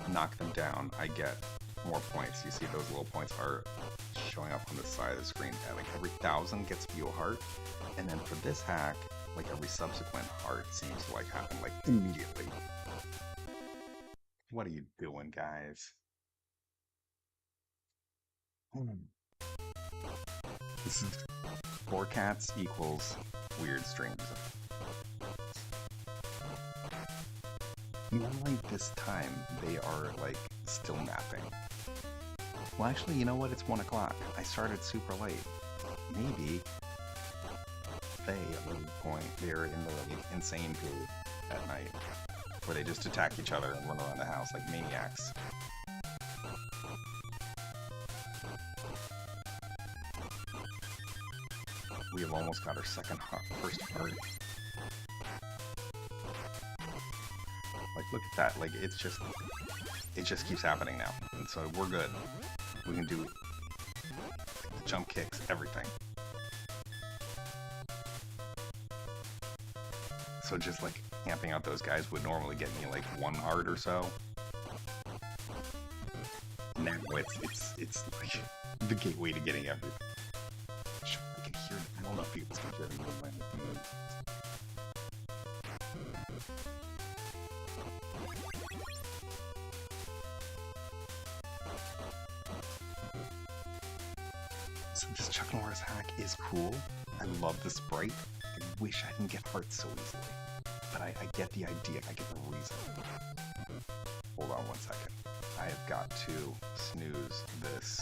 knock them down, I get more points. You see those little points are showing up on the side of the screen. And like every 1,000 gets you a heart, and then for this hack, like every subsequent heart seems to like happen like immediately. What are you doing, guys? This is 4 cats equals weird streams. Normally this time they are like still napping. Well, actually, you know what? It's 1 o'clock. I started super late. Maybe they they're in the insane period at night, where they just attack each other and run around the house like maniacs. have almost got our first heart. Like, look at that. Like, it just keeps happening now. And so we're good. We can do like, the jump kicks, everything. So just like camping out those guys would normally get me like 1 heart or so. Now it's like the gateway to getting everything. I can hear it. I don't know if people can hear me. So this Chuck Norris hack is cool. I love the sprite. I wish I didn't get hearts so easily. But I get the idea. I get the reason. Hold on 1 second. I have got to snooze this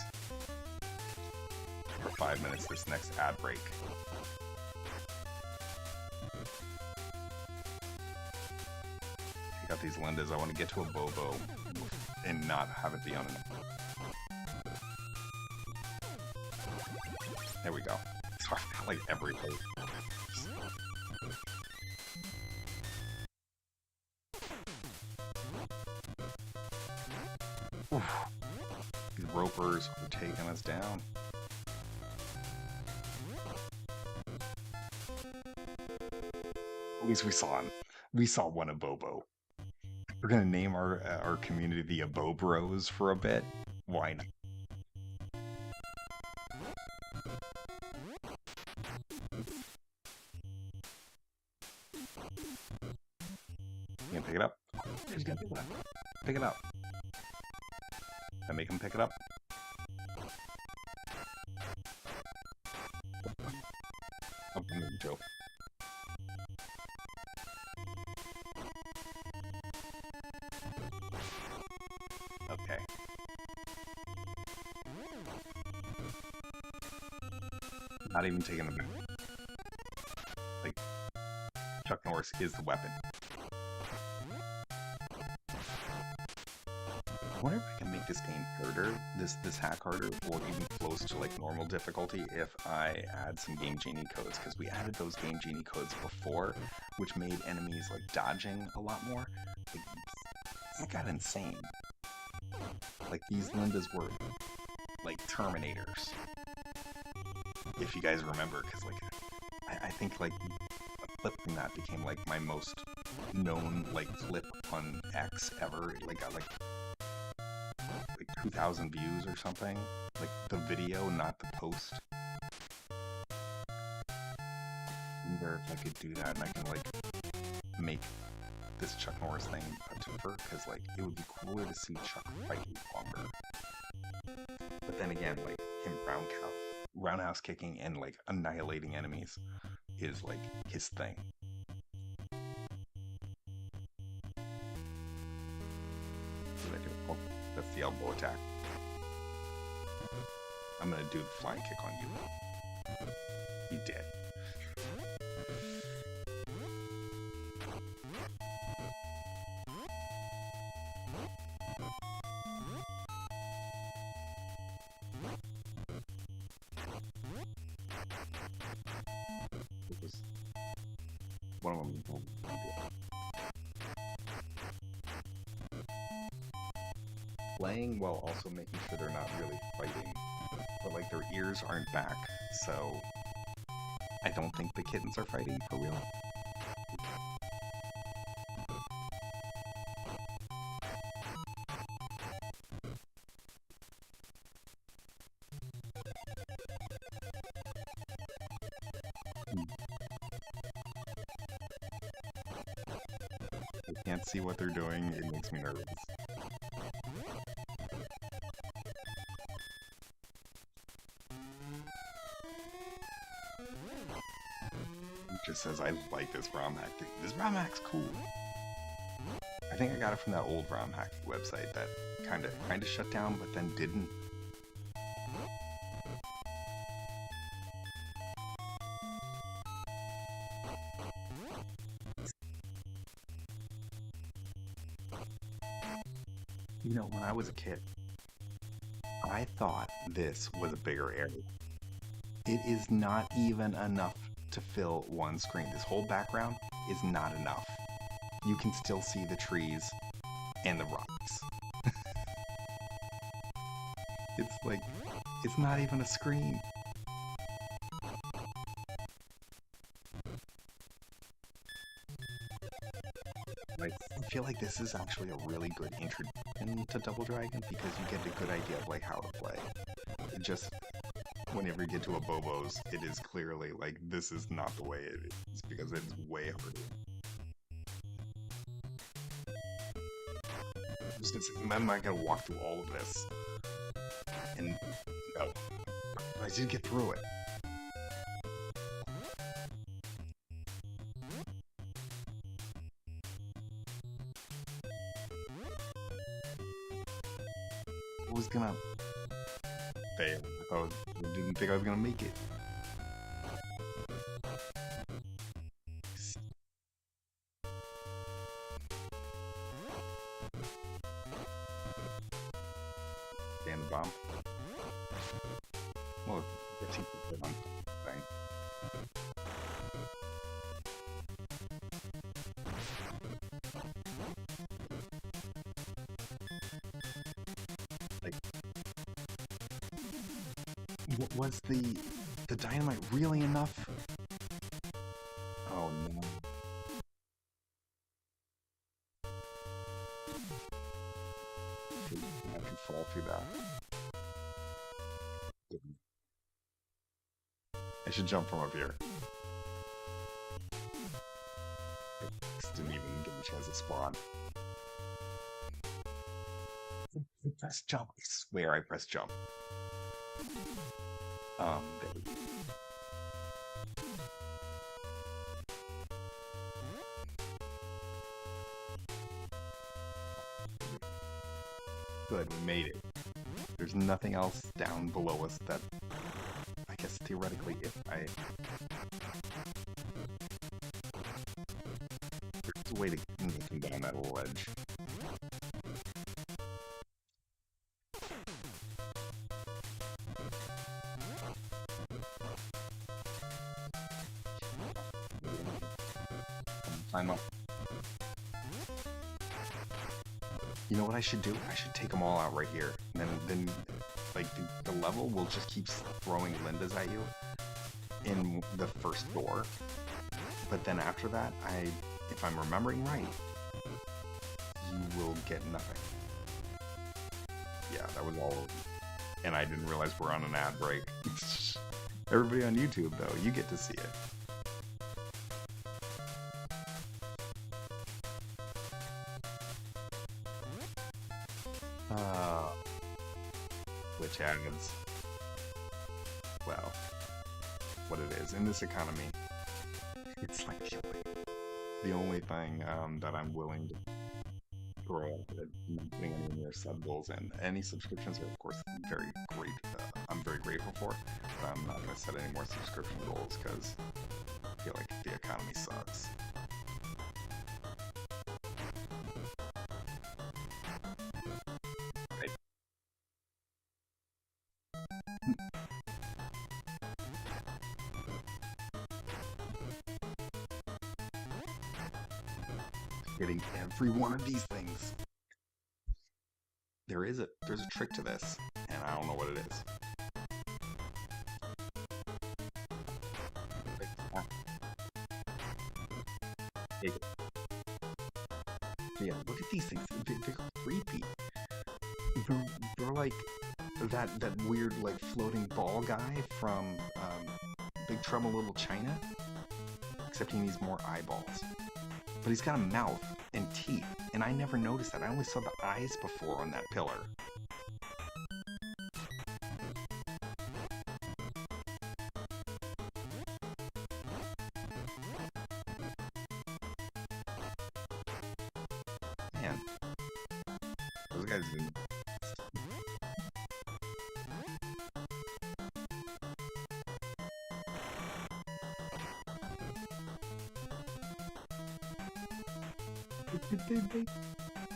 for 5 minutes, this next ad break. I got these Lindas. I want to get to a Bobo and not have it be on an... There we go. So I've got like every hope. Oof. These ropers are taking us down. At least we saw him. We saw one Abobo. We're gonna name our community the Abobros for a bit. Why not? You gonna pick it up? He's gonna pick it up. Pick it up. I make him pick it up. Oh, Joe. Okay. Not even taking a minute. Like, Chuck Norris is the weapon. I wonder if I can make this game harder, this hack harder, or even close to like normal difficulty if I add some Game Genie codes, because we added those Game Genie codes before, which made enemies like dodging a lot more. Like, it got insane. Like these Lindas were like Terminators, if you guys remember, because like I think like a clip from that became like my most known like clip on X ever. It like got like 2,000 views or something. Like the video, not the post. Either if I could do that and I can like make this Chuck Norris thing a twofer, because like it would be cooler to see Chuck fight longer. But then again, like him roundhouse kicking and like annihilating enemies is like his thing. What did I do? Oh, that's the elbow attack. I'm gonna do the flying kick on you. He did. It was one of them. Playing while also making sure they're not really fighting, but like their ears aren't back, so I don't think the kittens are fighting for real. I can't see what they're doing, it makes me nervous. Just says I like this ROM hack. This ROM hack's cool. I think I got it from that old ROM hack website that kind of shut down, but then didn't. You know, when I was a kid, I thought this was a bigger area. It is not even enough to fill one screen. This whole background is not enough. You can still see the trees and the rocks. It's like, it's not even a screen. I feel like this is actually a really good introduction to Double Dragon because you get a good idea of like how to play. It just whenever you get to a Bobo's, it is clearly like this is not the way it is because it's way harder. I'm not gonna walk through all of this, and no, I did get through it. I was gonna fail. I didn't think I was gonna make it. Stand the bomb. Well, I think we put on thing. Like, was the dynamite really enough? Oh no. I can fall through that. I should jump from up here. Just didn't even give me a chance to spawn. Press jump. I swear I pressed jump. There we go. Good, we made it. There's nothing else down below us that I guess theoretically if I... There's a way to come down that little ledge. Climb up. You know what I should do? I should take them all out right here. And then like, the level will just keep throwing Lindas at you in the first door. But then after that, if I'm remembering right, you will get nothing. Yeah, that was all. And I didn't realize we're on an ad break. Everybody on YouTube, though, you get to see it. Which adds, well, what it is in this economy. It's like the only thing that I'm willing to throw out at not putting any more sub goals in. Any subscriptions are, of course, very great. I'm very grateful for, but I'm not going to set any more subscription goals because I feel like the economy sucks. Getting every one of these things. There's a trick to this, and I don't know what it is. Yeah, look at these things. They're creepy. They're like that weird like floating ball guy from Big Trouble in Little China, except he needs more eyeballs. But he's got a mouth and teeth, and I never noticed that. I only saw the eyes before on that pillar. Man, those guys didn't...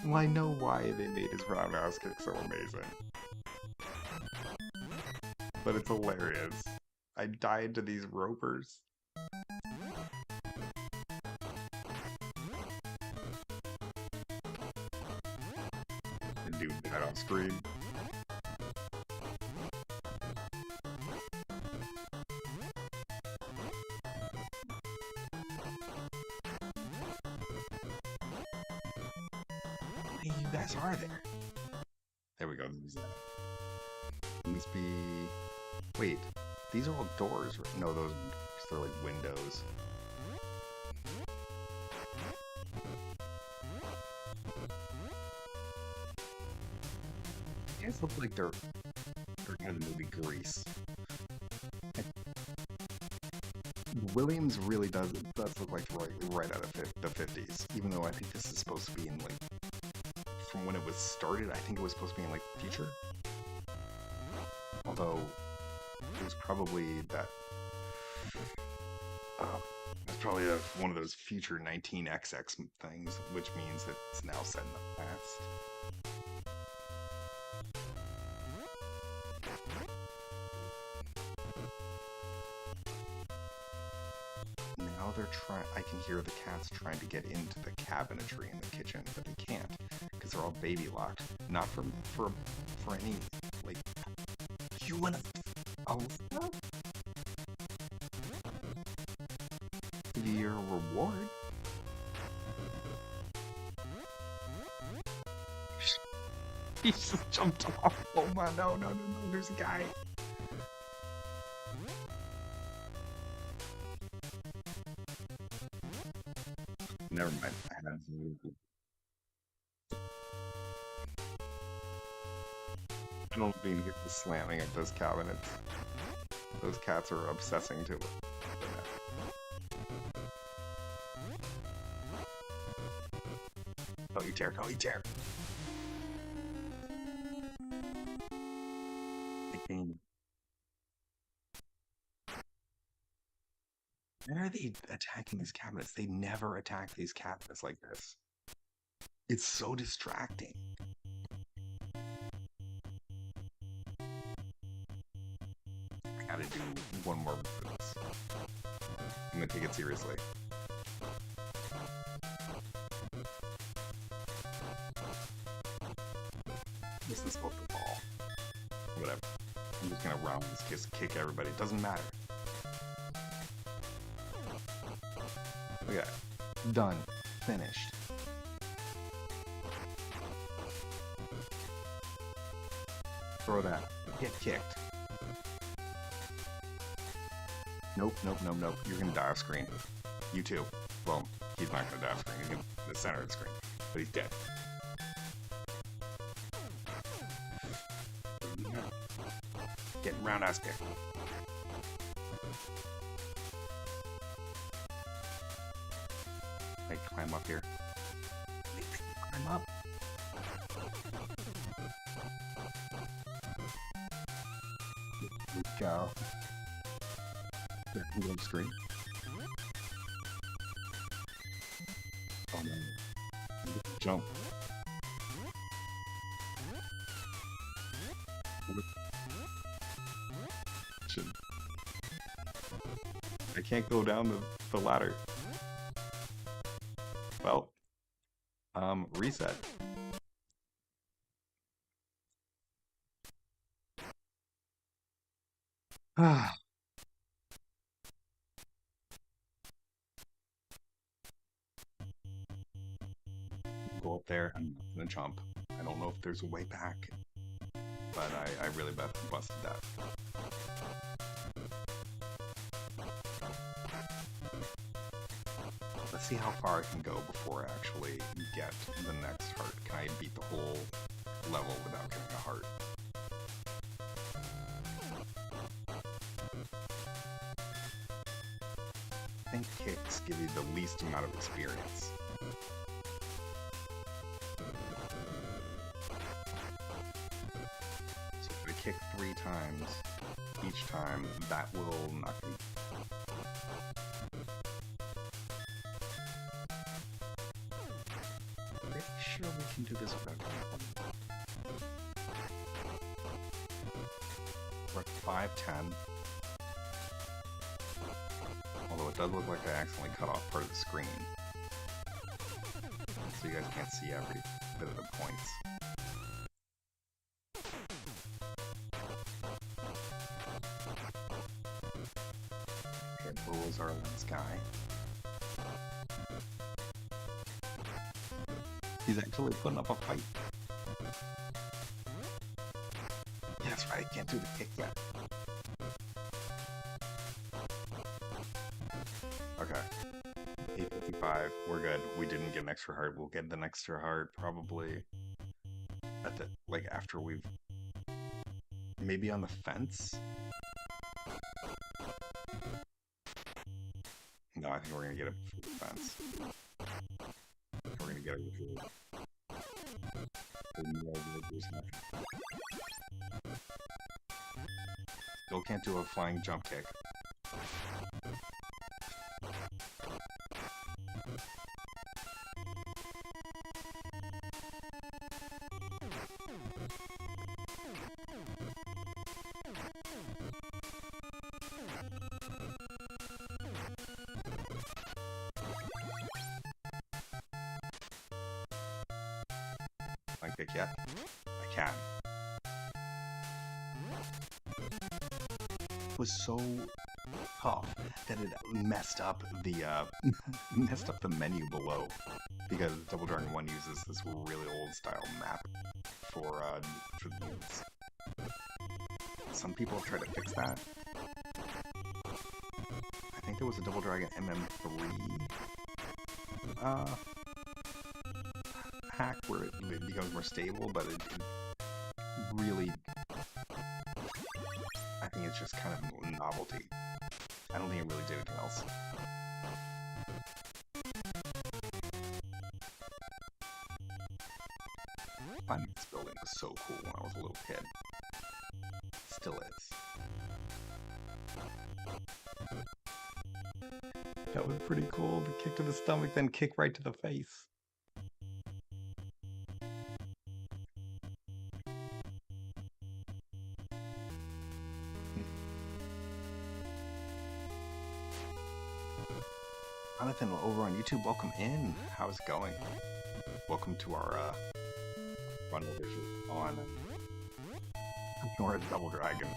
Well, I know why they made his roundhouse kick so amazing. But it's hilarious. I died to these ropers. The dude died off screen. Hey, you guys are there. There we go. Must be. Wait, these are all doors. Right? No, they're like windows. You guys look like they're kind of the movie Grease. Williams really does look like right out of the 50s, even though I think this is supposed to be in like from when it was started. I think it was supposed to be in like the future. Although it was probably that it's probably one of those future 19XX things, which means that it's now set in the past. Now they're trying. I can hear the cats trying to get into the cabinetry in the kitchen, but they can't because they're all baby locked. Not for any like. You wanna? Oh. Your reward. He just jumped off. Oh my! No! There's a guy. Never mind. I had I don't mean to get the slamming of those cabinets. Those cats are obsessing to it. Oh, you tear! Oh, you tear! When are they attacking these cabinets? They never attack these cabinets like this. It's so distracting. I gotta do one more for this. I'm gonna take it seriously. This is supposed to fall. Whatever. I'm just gonna round this kick everybody. It doesn't matter. Look at that. Done. Finished. Throw that. Get kicked. Nope. You're gonna die off screen. You too. Well, he's not gonna die off screen. He's in the center of the screen. But he's dead. Getting roundhouse kick. I climb up here. Climb up. Go. There, you go screen. Oh man. Jump. I can't go down the ladder. Well, reset. Go up there. I'm gonna jump. I don't know if there's a way back, but I really busted that. Let's see how far I can go before I actually get the next heart. Can I beat the whole level without getting a heart? I think kicks give you the least amount of experience. So if I kick 3 times, each time, that will knock me. Sure, we can do this without we're at 510. it does look like I accidentally cut off part of the screen. So you guys can't see every bit of the points. Okay, Bull's our last guy. He's actually putting up a fight. Yeah, that's right, I can't do the kick yet. Okay. 855, we're good. We didn't get an extra heart. We'll get an extra heart probably at the, like, after we've, maybe on the fence? No, I think we're gonna get it before the fence. We're gonna get it before Still can't do a flying jump kick. Flying kick yet? I can. It was so tough that it messed up the messed up the menu below, because Double Dragon 1 uses this really old style map for the moves. Some people have tried to fix that. I think there was a Double Dragon MM3 hack where it becomes more stable, but it really, I think it's just kind of a novelty. I don't think it really did anything else. Finding this building was so cool when I was a little kid. Still is. That was pretty cool. The kick to the stomach, then kick right to the face. Jonathan over on YouTube, welcome in. How's it going? Welcome to our run on Norris Double Dragon.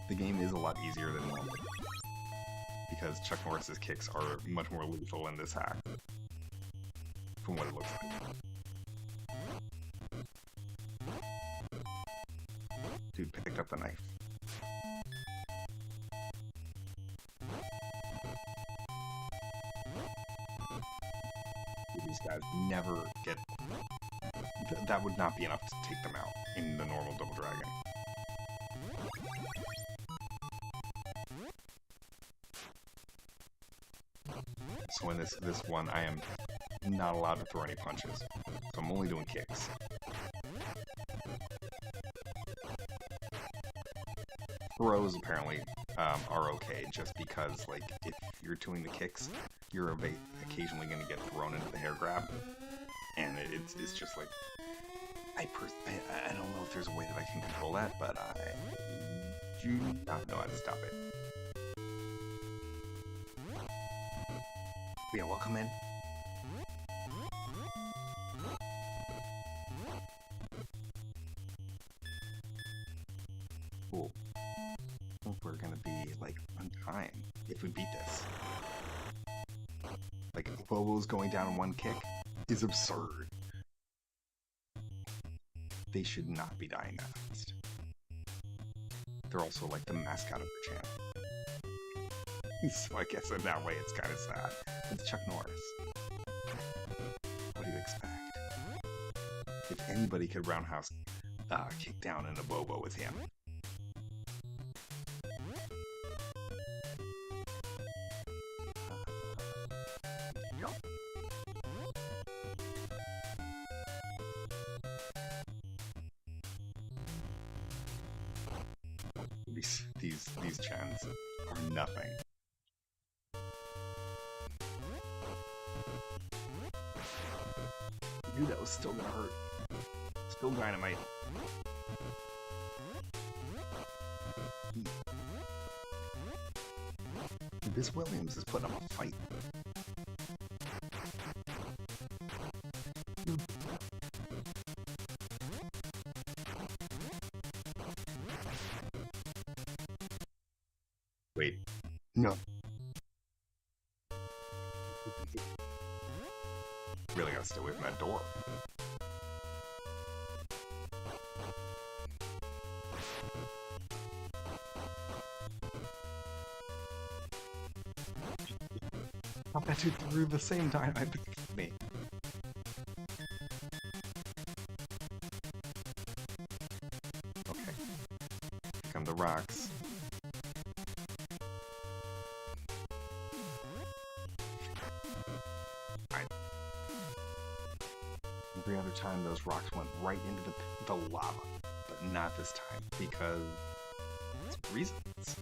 The game is a lot easier than normal, because Chuck Norris's kicks are much more lethal in this hack, from what it looks like. Dude picked up the knife. These guys never get... that would not be enough to take them out in the normal Double Dragon. So in this one, I am not allowed to throw any punches. So I'm only doing kicks. Throws apparently are okay, just because, like, if you're doing the kicks, you're occasionally going to get thrown into the hair grab, and it's just like, I don't know if there's a way that I can control that, but I do not know how to stop it. Yeah, welcome in. Cool. I think we're gonna be, like, on time if we beat this. Like, Bobo's going down in one kick is absurd. They should not be dying that fast. They're also, like, the mascot of the channel. So I guess in that way it's kind of sad. It's Chuck Norris. What do you expect? If anybody could roundhouse kick down in a Bobo with him. These chans are nothing. I knew that was still gonna hurt. Still dynamite. This Williams is putting up a fight. Wait. No. Really gotta stay away from that door. I'll bet you threw the same dynamite with me. Okay. Here come the rocks. Alright. Every other time those rocks went right into the lava. But not this time, because reasons.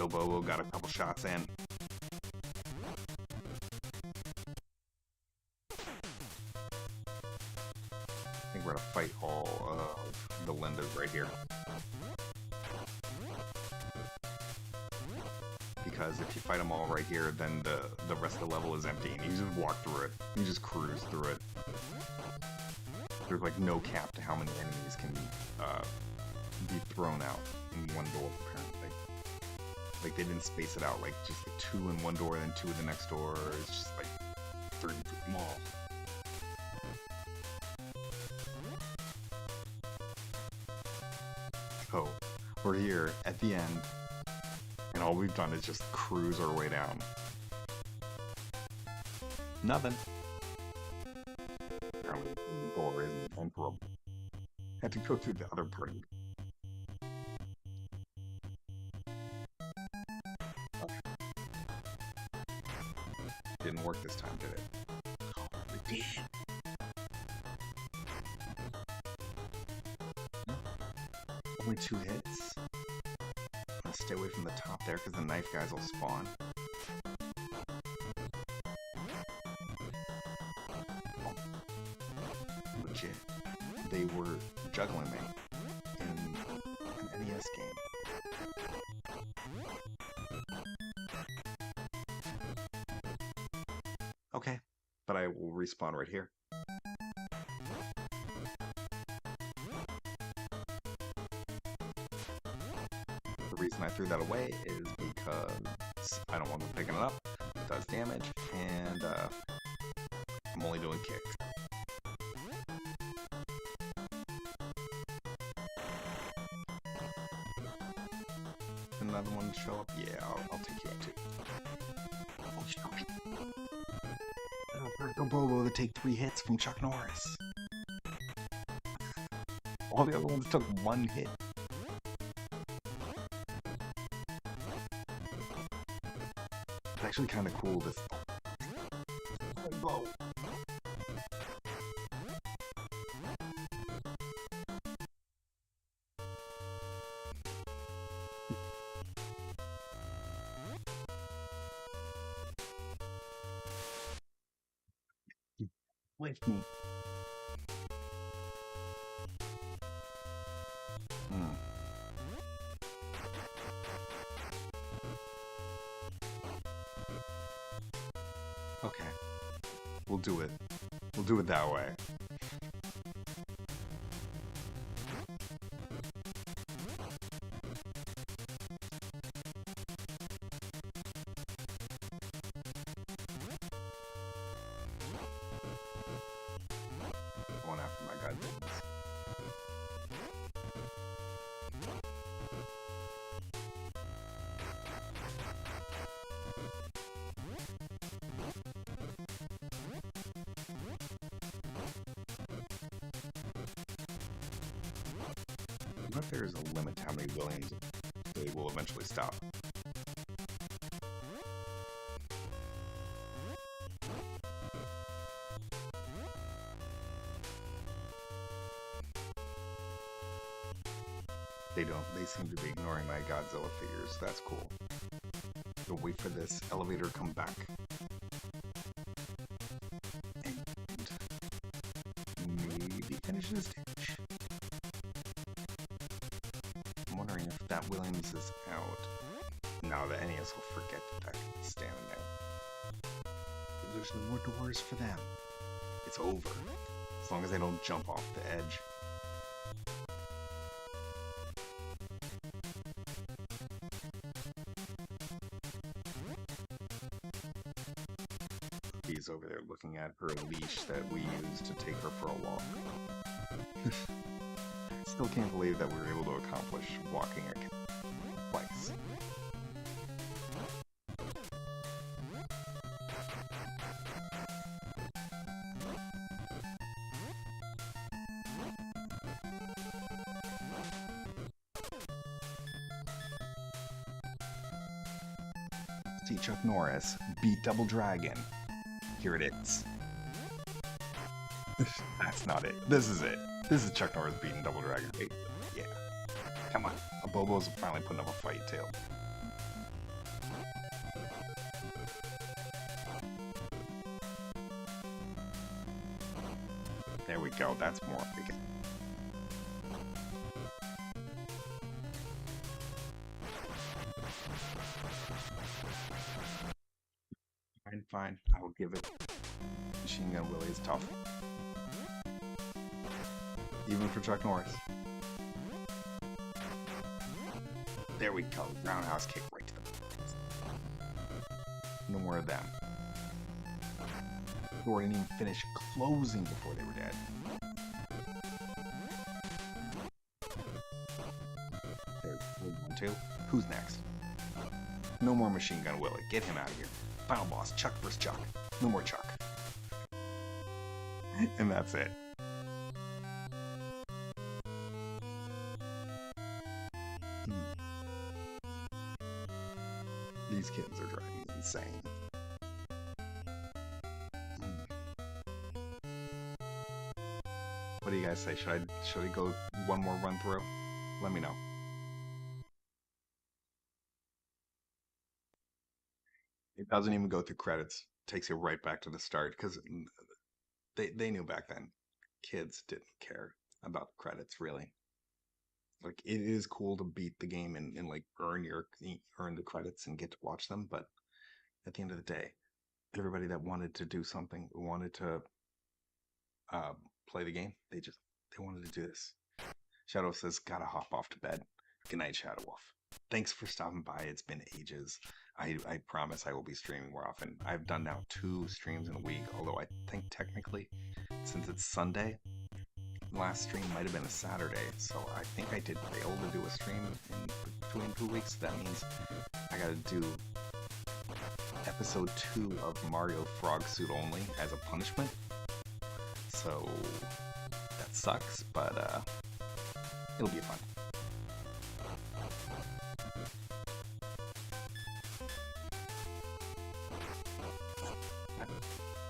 Bobo got a couple shots in. I think we're gonna fight all of the Lindas right here. Because if you fight them all right here, then the rest of the level is empty, and you just walk through it. You just cruise through it. There's like no cap to how many enemies can be thrown out in one door, apparently. Like, they didn't space it out, like, just like 2 in one door and then 2 in the next door. It's just like 30 feet long. So, we're here at the end, and all we've done is just cruise our way down. Nothing. Apparently, the goal isn't improbable. Had to go through the other party. Didn't work this time, did it? Oh, it did. No. Only 2 hits. I'll stay away from the top there because the knife guys will spawn. Oh. Legit. They were juggling me in an NES game. Okay, but I will respawn right here. The reason I threw that away is because I don't want them picking it up. It does damage, and I'm only doing kicks. Another one show up? Yeah, I'll take you up too. Oh, shit. Roberto Bobo to take 3 hits from Chuck Norris. All the other ones took 1 hit. It's actually kind of cool this blow. With me. Okay. We'll do it. We'll do it that way. Going after my god business. What if there's a limit to how many Williams they will eventually stop? They don't. They seem to be ignoring my Godzilla figures. That's cool. We'll wait for this elevator to come back. And maybe finish this stage. times is out. Now the NES will forget that standing there. There's no more doors for them. It's over. As long as they don't jump off the edge. He's over there looking at her leash that we used to take her for a walk. Still can't believe that we were able to accomplish walking her twice. See Chuck Norris beat Double Dragon. Here it is. That's not it. This is it. This is Chuck Norris beating Double Dragon. Hey, yeah. Come on. Bobo's finally putting up a fight too. There we go. That's more like it. Fine. I will give it. Machine Gun Willie is tough. Even for Chuck Norris. There we go. Roundhouse kick right to the face. No more of them. Thor didn't even finish closing before they were dead. There's 1, 2. Who's next? No more Machine Gun Willie. Get him out of here. Final boss, Chuck vs. Chuck. No more Chuck. And that's it. These kids are driving me insane. What do you guys say? Should I go one more run through? Let me know. It doesn't even go through credits. Takes you right back to the start because they knew back then. Kids didn't care about the credits really. Like it is cool to beat the game and like earn the credits and get to watch them, but at the end of the day, everybody that wanted to do something, wanted to play the game, they wanted to do this. Shadow says, gotta hop off to bed. Good night, Shadow Wolf. Thanks for stopping by. It's been ages. I promise I will be streaming more often. I've done now 2 streams in a week, although I think technically, since it's Sunday, last stream might have been a Saturday, so I think I did fail to do a stream in between 2 weeks. That means I gotta do episode 2 of Mario Frog Suit only as a punishment. So that sucks, but it'll be fun.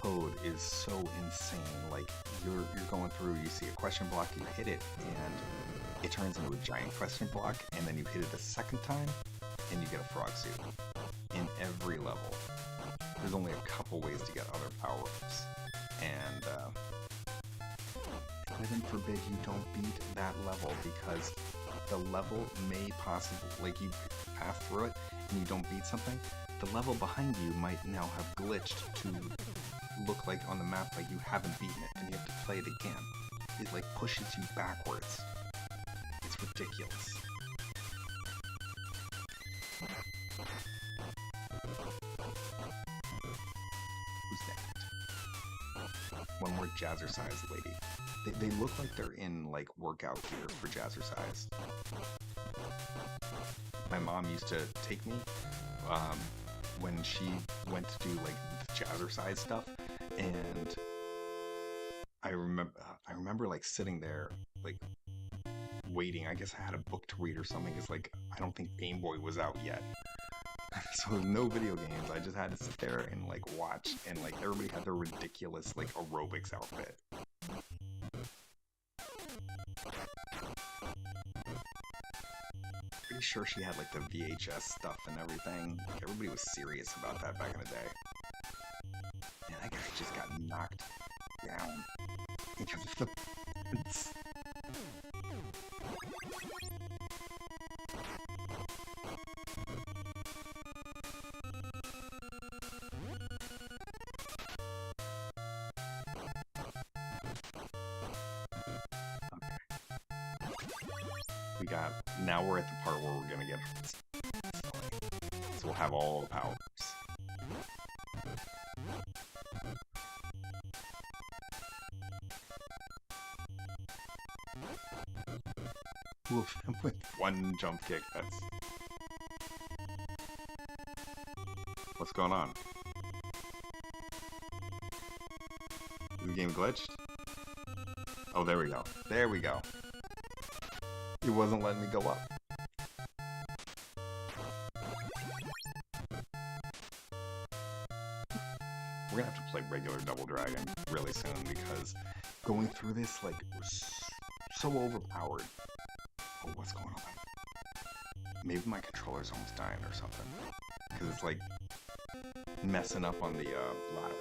Code is so insane. Like you're going through, you see a question block, you hit it, and it turns into a giant question block, and then you hit it a second time, and you get a frog suit. In every level, there's only a couple ways to get other power-ups, and heaven forbid you don't beat that level, because the level may possibly, like you pass through it and you don't beat something, the level behind you might now have glitched to look like on the map like you haven't beaten it, and you have to play it again. It like pushes you backwards. It's ridiculous. Who's that? One more Jazzercise lady. They look like they're in like workout gear for Jazzercise. My mom used to take me when she went to do like the Jazzercise stuff, and I remember like sitting there like waiting. I guess I had a book to read or something. It's like I don't think Game Boy was out yet. So no video games. I just had to sit there and like watch, and like everybody had their ridiculous like aerobics outfit. Pretty sure she had like the VHS stuff and everything. Like, everybody was serious about that back in the day. And that guy just got knocked down because of the fence. We got, now we're at the part where we're gonna get, so we'll have all the powers. With one jump kick, that's... What's going on? Is the game glitched? Oh, there we go. There we go. It wasn't letting me go up. We're gonna have to play regular Double Dragon really soon because going through this, like, was so overpowered. Oh, what's going on? Maybe my controller's almost dying or something. Because it's, like, messing up on the ladder.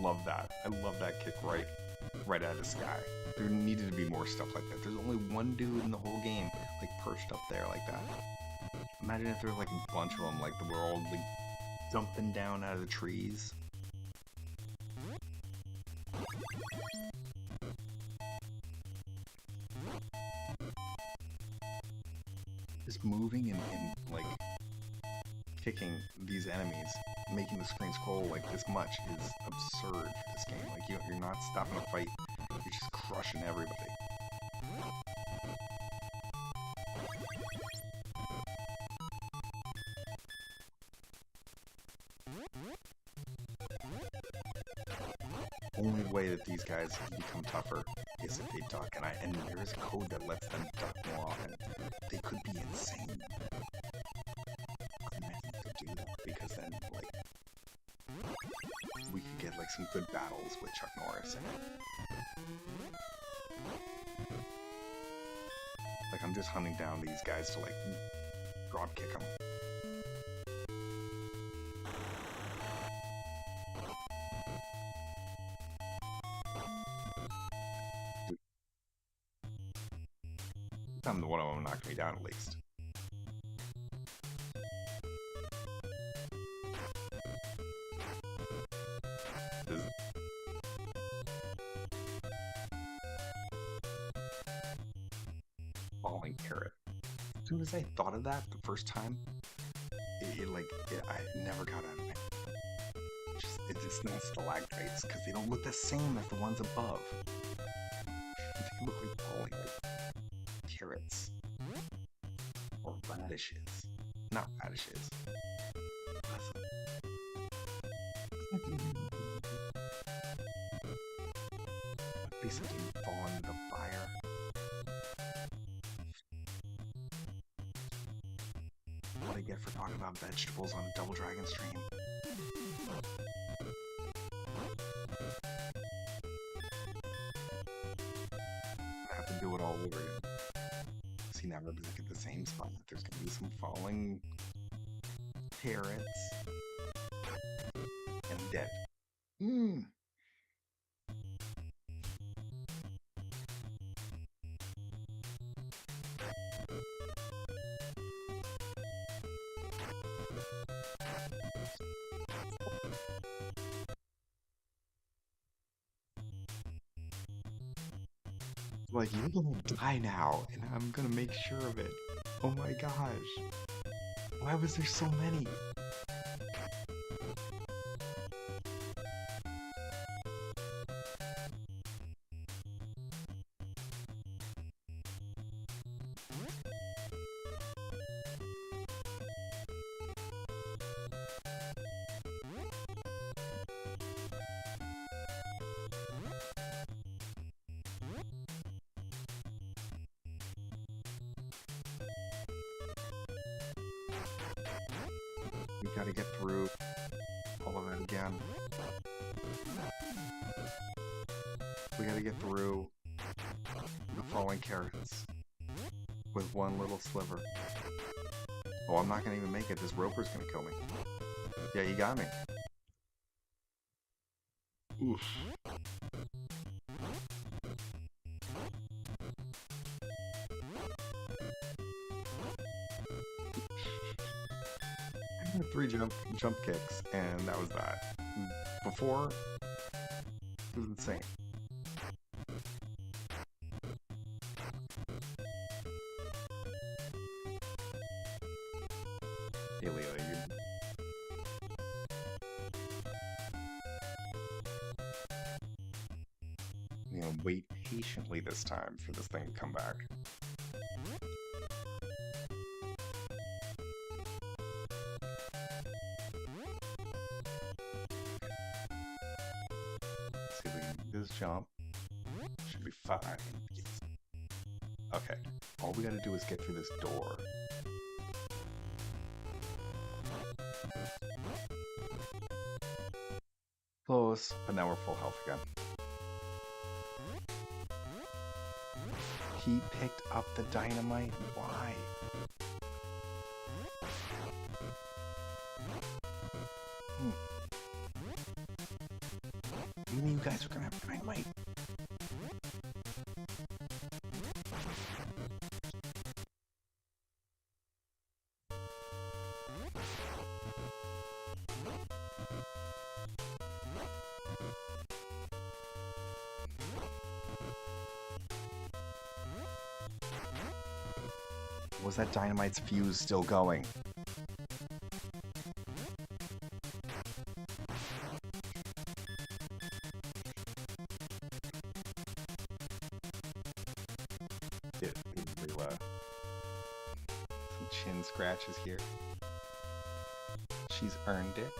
Love that. I love that kick right out of the sky. There needed to be more stuff like that. There's only one dude in the whole game, like, perched up there like that. Imagine if there was, like, a bunch of them, like, the world, like, jumping down out of the trees. Just moving and like, kicking these enemies, making the screen scroll like this much is absurd for this game. Like, you're not stopping a fight, you're just crushing everybody. Only way that these guys become tougher is if they duck, and there is a code that lets them duck more often. They could be insane. To do that, because then, like, we could get, like, some good battles with Chuck Norris in it. Like, I'm just hunting down these guys to, like, drop kick them. One of them knocked me down at least. Falling carrot. As soon as I thought of that the first time, I never got out of it. It's just not stalactites because they don't look the same as the ones above. They look like falling carrots or radishes. Not radishes. At least I didn't fall into the fire. What I get for talking about vegetables on a Double Dragon stream. I have to do it all over again. See, now we're back at the same spot. There's gonna be some falling carrots and dead. Like, you're gonna die now, and I'm gonna make sure of it. Oh my gosh. Why was there so many? We gotta get through all of it again. We gotta get through the falling carrots with one little sliver. Oh, I'm not gonna even make it. This Roper's gonna kill me. Yeah, he got me. Oof. 3 jump kicks, and that was that. Before, it was insane. Hey, Leela, you know, wait patiently this time for this thing to come back. See if we can do this jump. Should be fine. Okay, all we gotta do is get through this door. Close, but now we're full health again. He picked up the dynamite? Why? You knew you guys were gonna have dynamite. Was that dynamite's fuse still going? Some chin scratches here. She's earned it.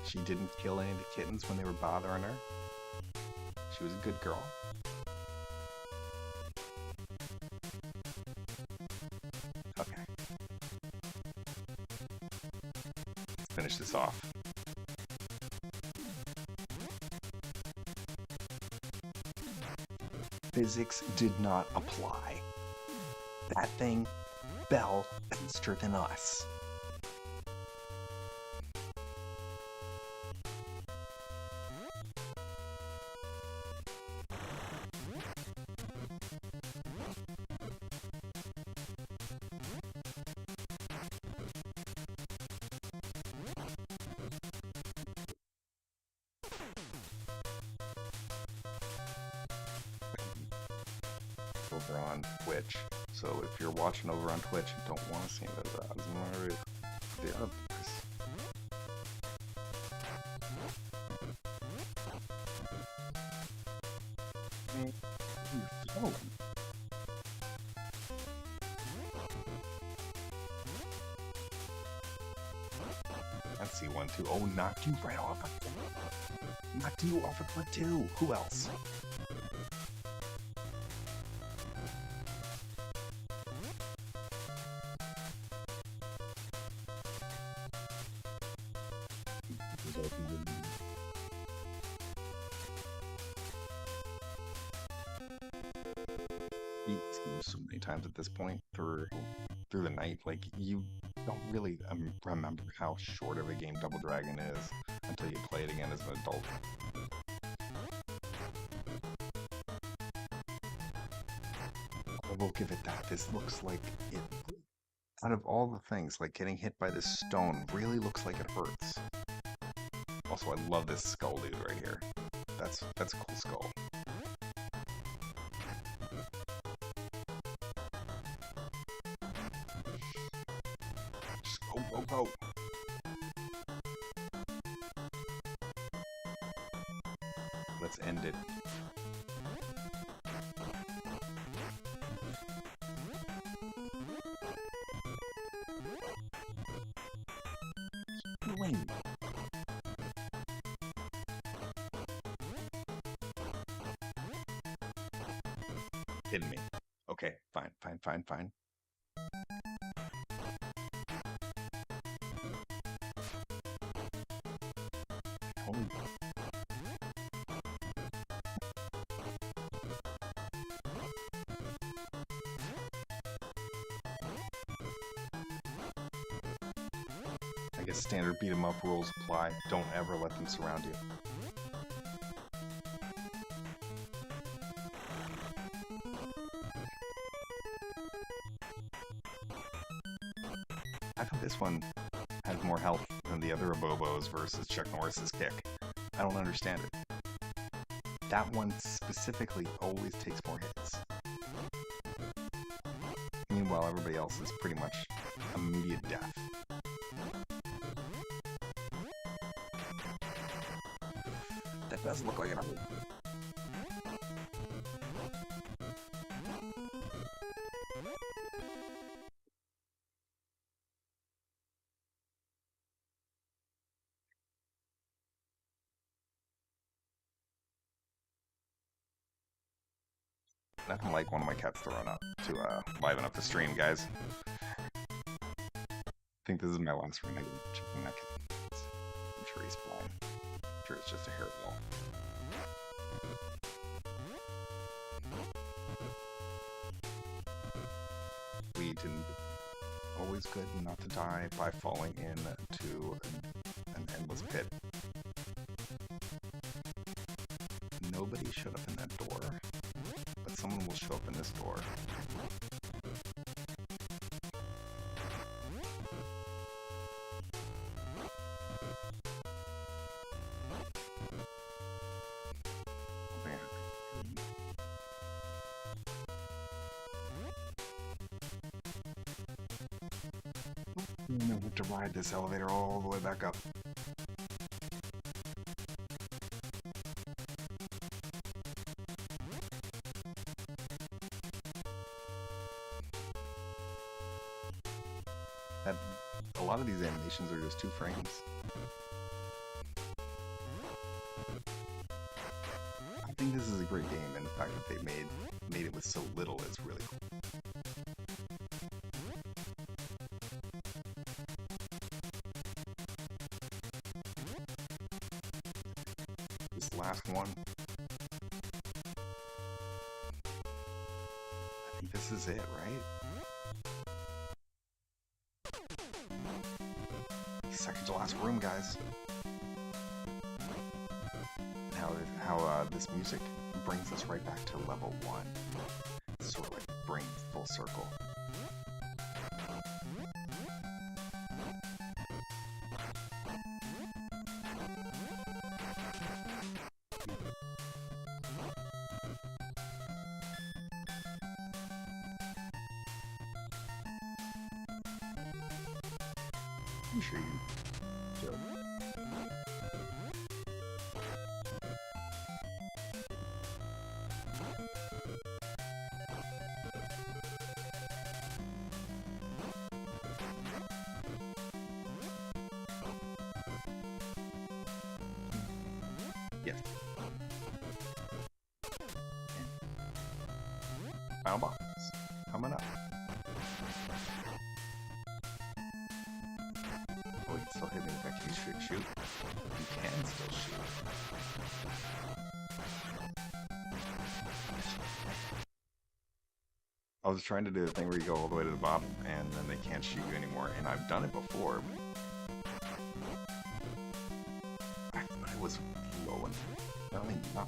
She didn't kill any of the kittens when they were bothering her. She was a good girl. Okay. Let's finish this off. Physics did not apply. That thing fell faster than us. Over on Twitch. So if you're watching over on Twitch and don't want to see those odds, I'm already the others. Oh. Let's see, 1, 2. Oh, knocked you right off. Knocked you off at 1, 2. Who else? So many times at this point through the night, like you don't really remember how short of a game Double Dragon is until you play it again as an adult. I will give it that. This looks like it. Out of all the things, like getting hit by this stone really looks like it hurts. Also, I love this skull dude right here. That's a cool skull. Just go, go, go. Let's end it. Win. Kidding me. Okay, fine. Holy. I guess standard beat 'em up rules apply. Don't ever let them surround you. How come this one has has more health than the other Abobos versus Chuck Norris's kick? I don't understand it. That one specifically always takes more hits. Meanwhile, everybody else is pretty much immediate death. That does look like an Abo. Nothing like one of my cats throwing up to liven up the stream, guys. I think this is my last one. I'm checking that cat. I'm sure he's fine. I'm sure it's just a hairball. We didn't. Always good not to die by falling into an endless pit. Nobody showed up in that door, but someone will show up in this door. I'm gonna have to ride this elevator all the way back up. A lot of these animations are just 2 frames. I think this is a great game, and the fact that they made it with so little is really cool. This last one, I think this is it, right? Second to last room, guys. How this music brings us right back to level 1. Sort of like brings full circle. I'm sure you do. Yes. Final box coming up. Oh, you can still hit me if I can shoot. You can still shoot. I was trying to do the thing where you go all the way to the bottom and then they can't shoot you anymore, and I've done it before. I thought it was low and I mean, not.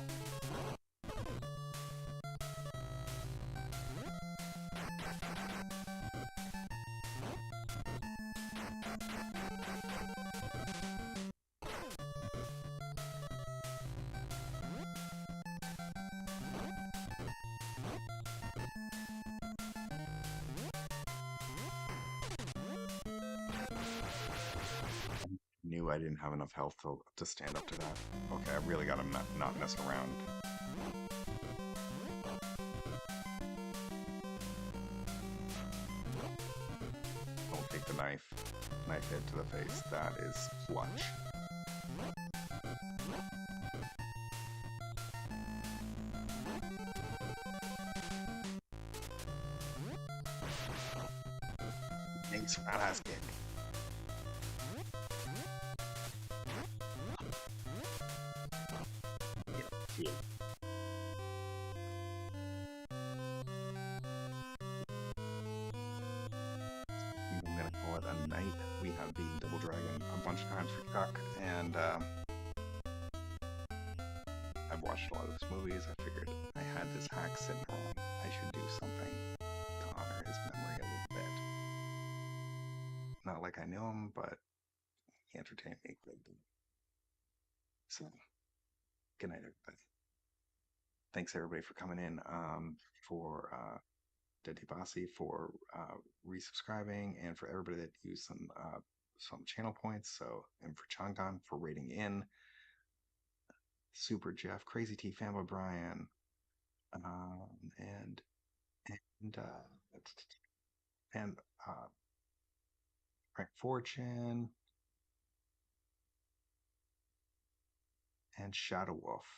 Knew I didn't have enough health to stand up to that. Okay, I really gotta not mess around. Don't take the knife hit to the face. That is clutch. Thanks, fat ass kick. Yeah. I'm gonna call it a night. We have beaten Double Dragon a bunch of times for Cuck, and I've watched a lot of his movies. I figured I had this hack syndrome. I should do something to honor his memory a little bit. Not like I knew him, but He entertained me greatly. So, good night, everybody. Thanks everybody for coming in. For Daddy Bossy for resubscribing, and for everybody that used some channel points. So, and for Changan for rating in. Super Jeff, Crazy T, Family Brian, and and and Frank Fortune and Shadow Wolf.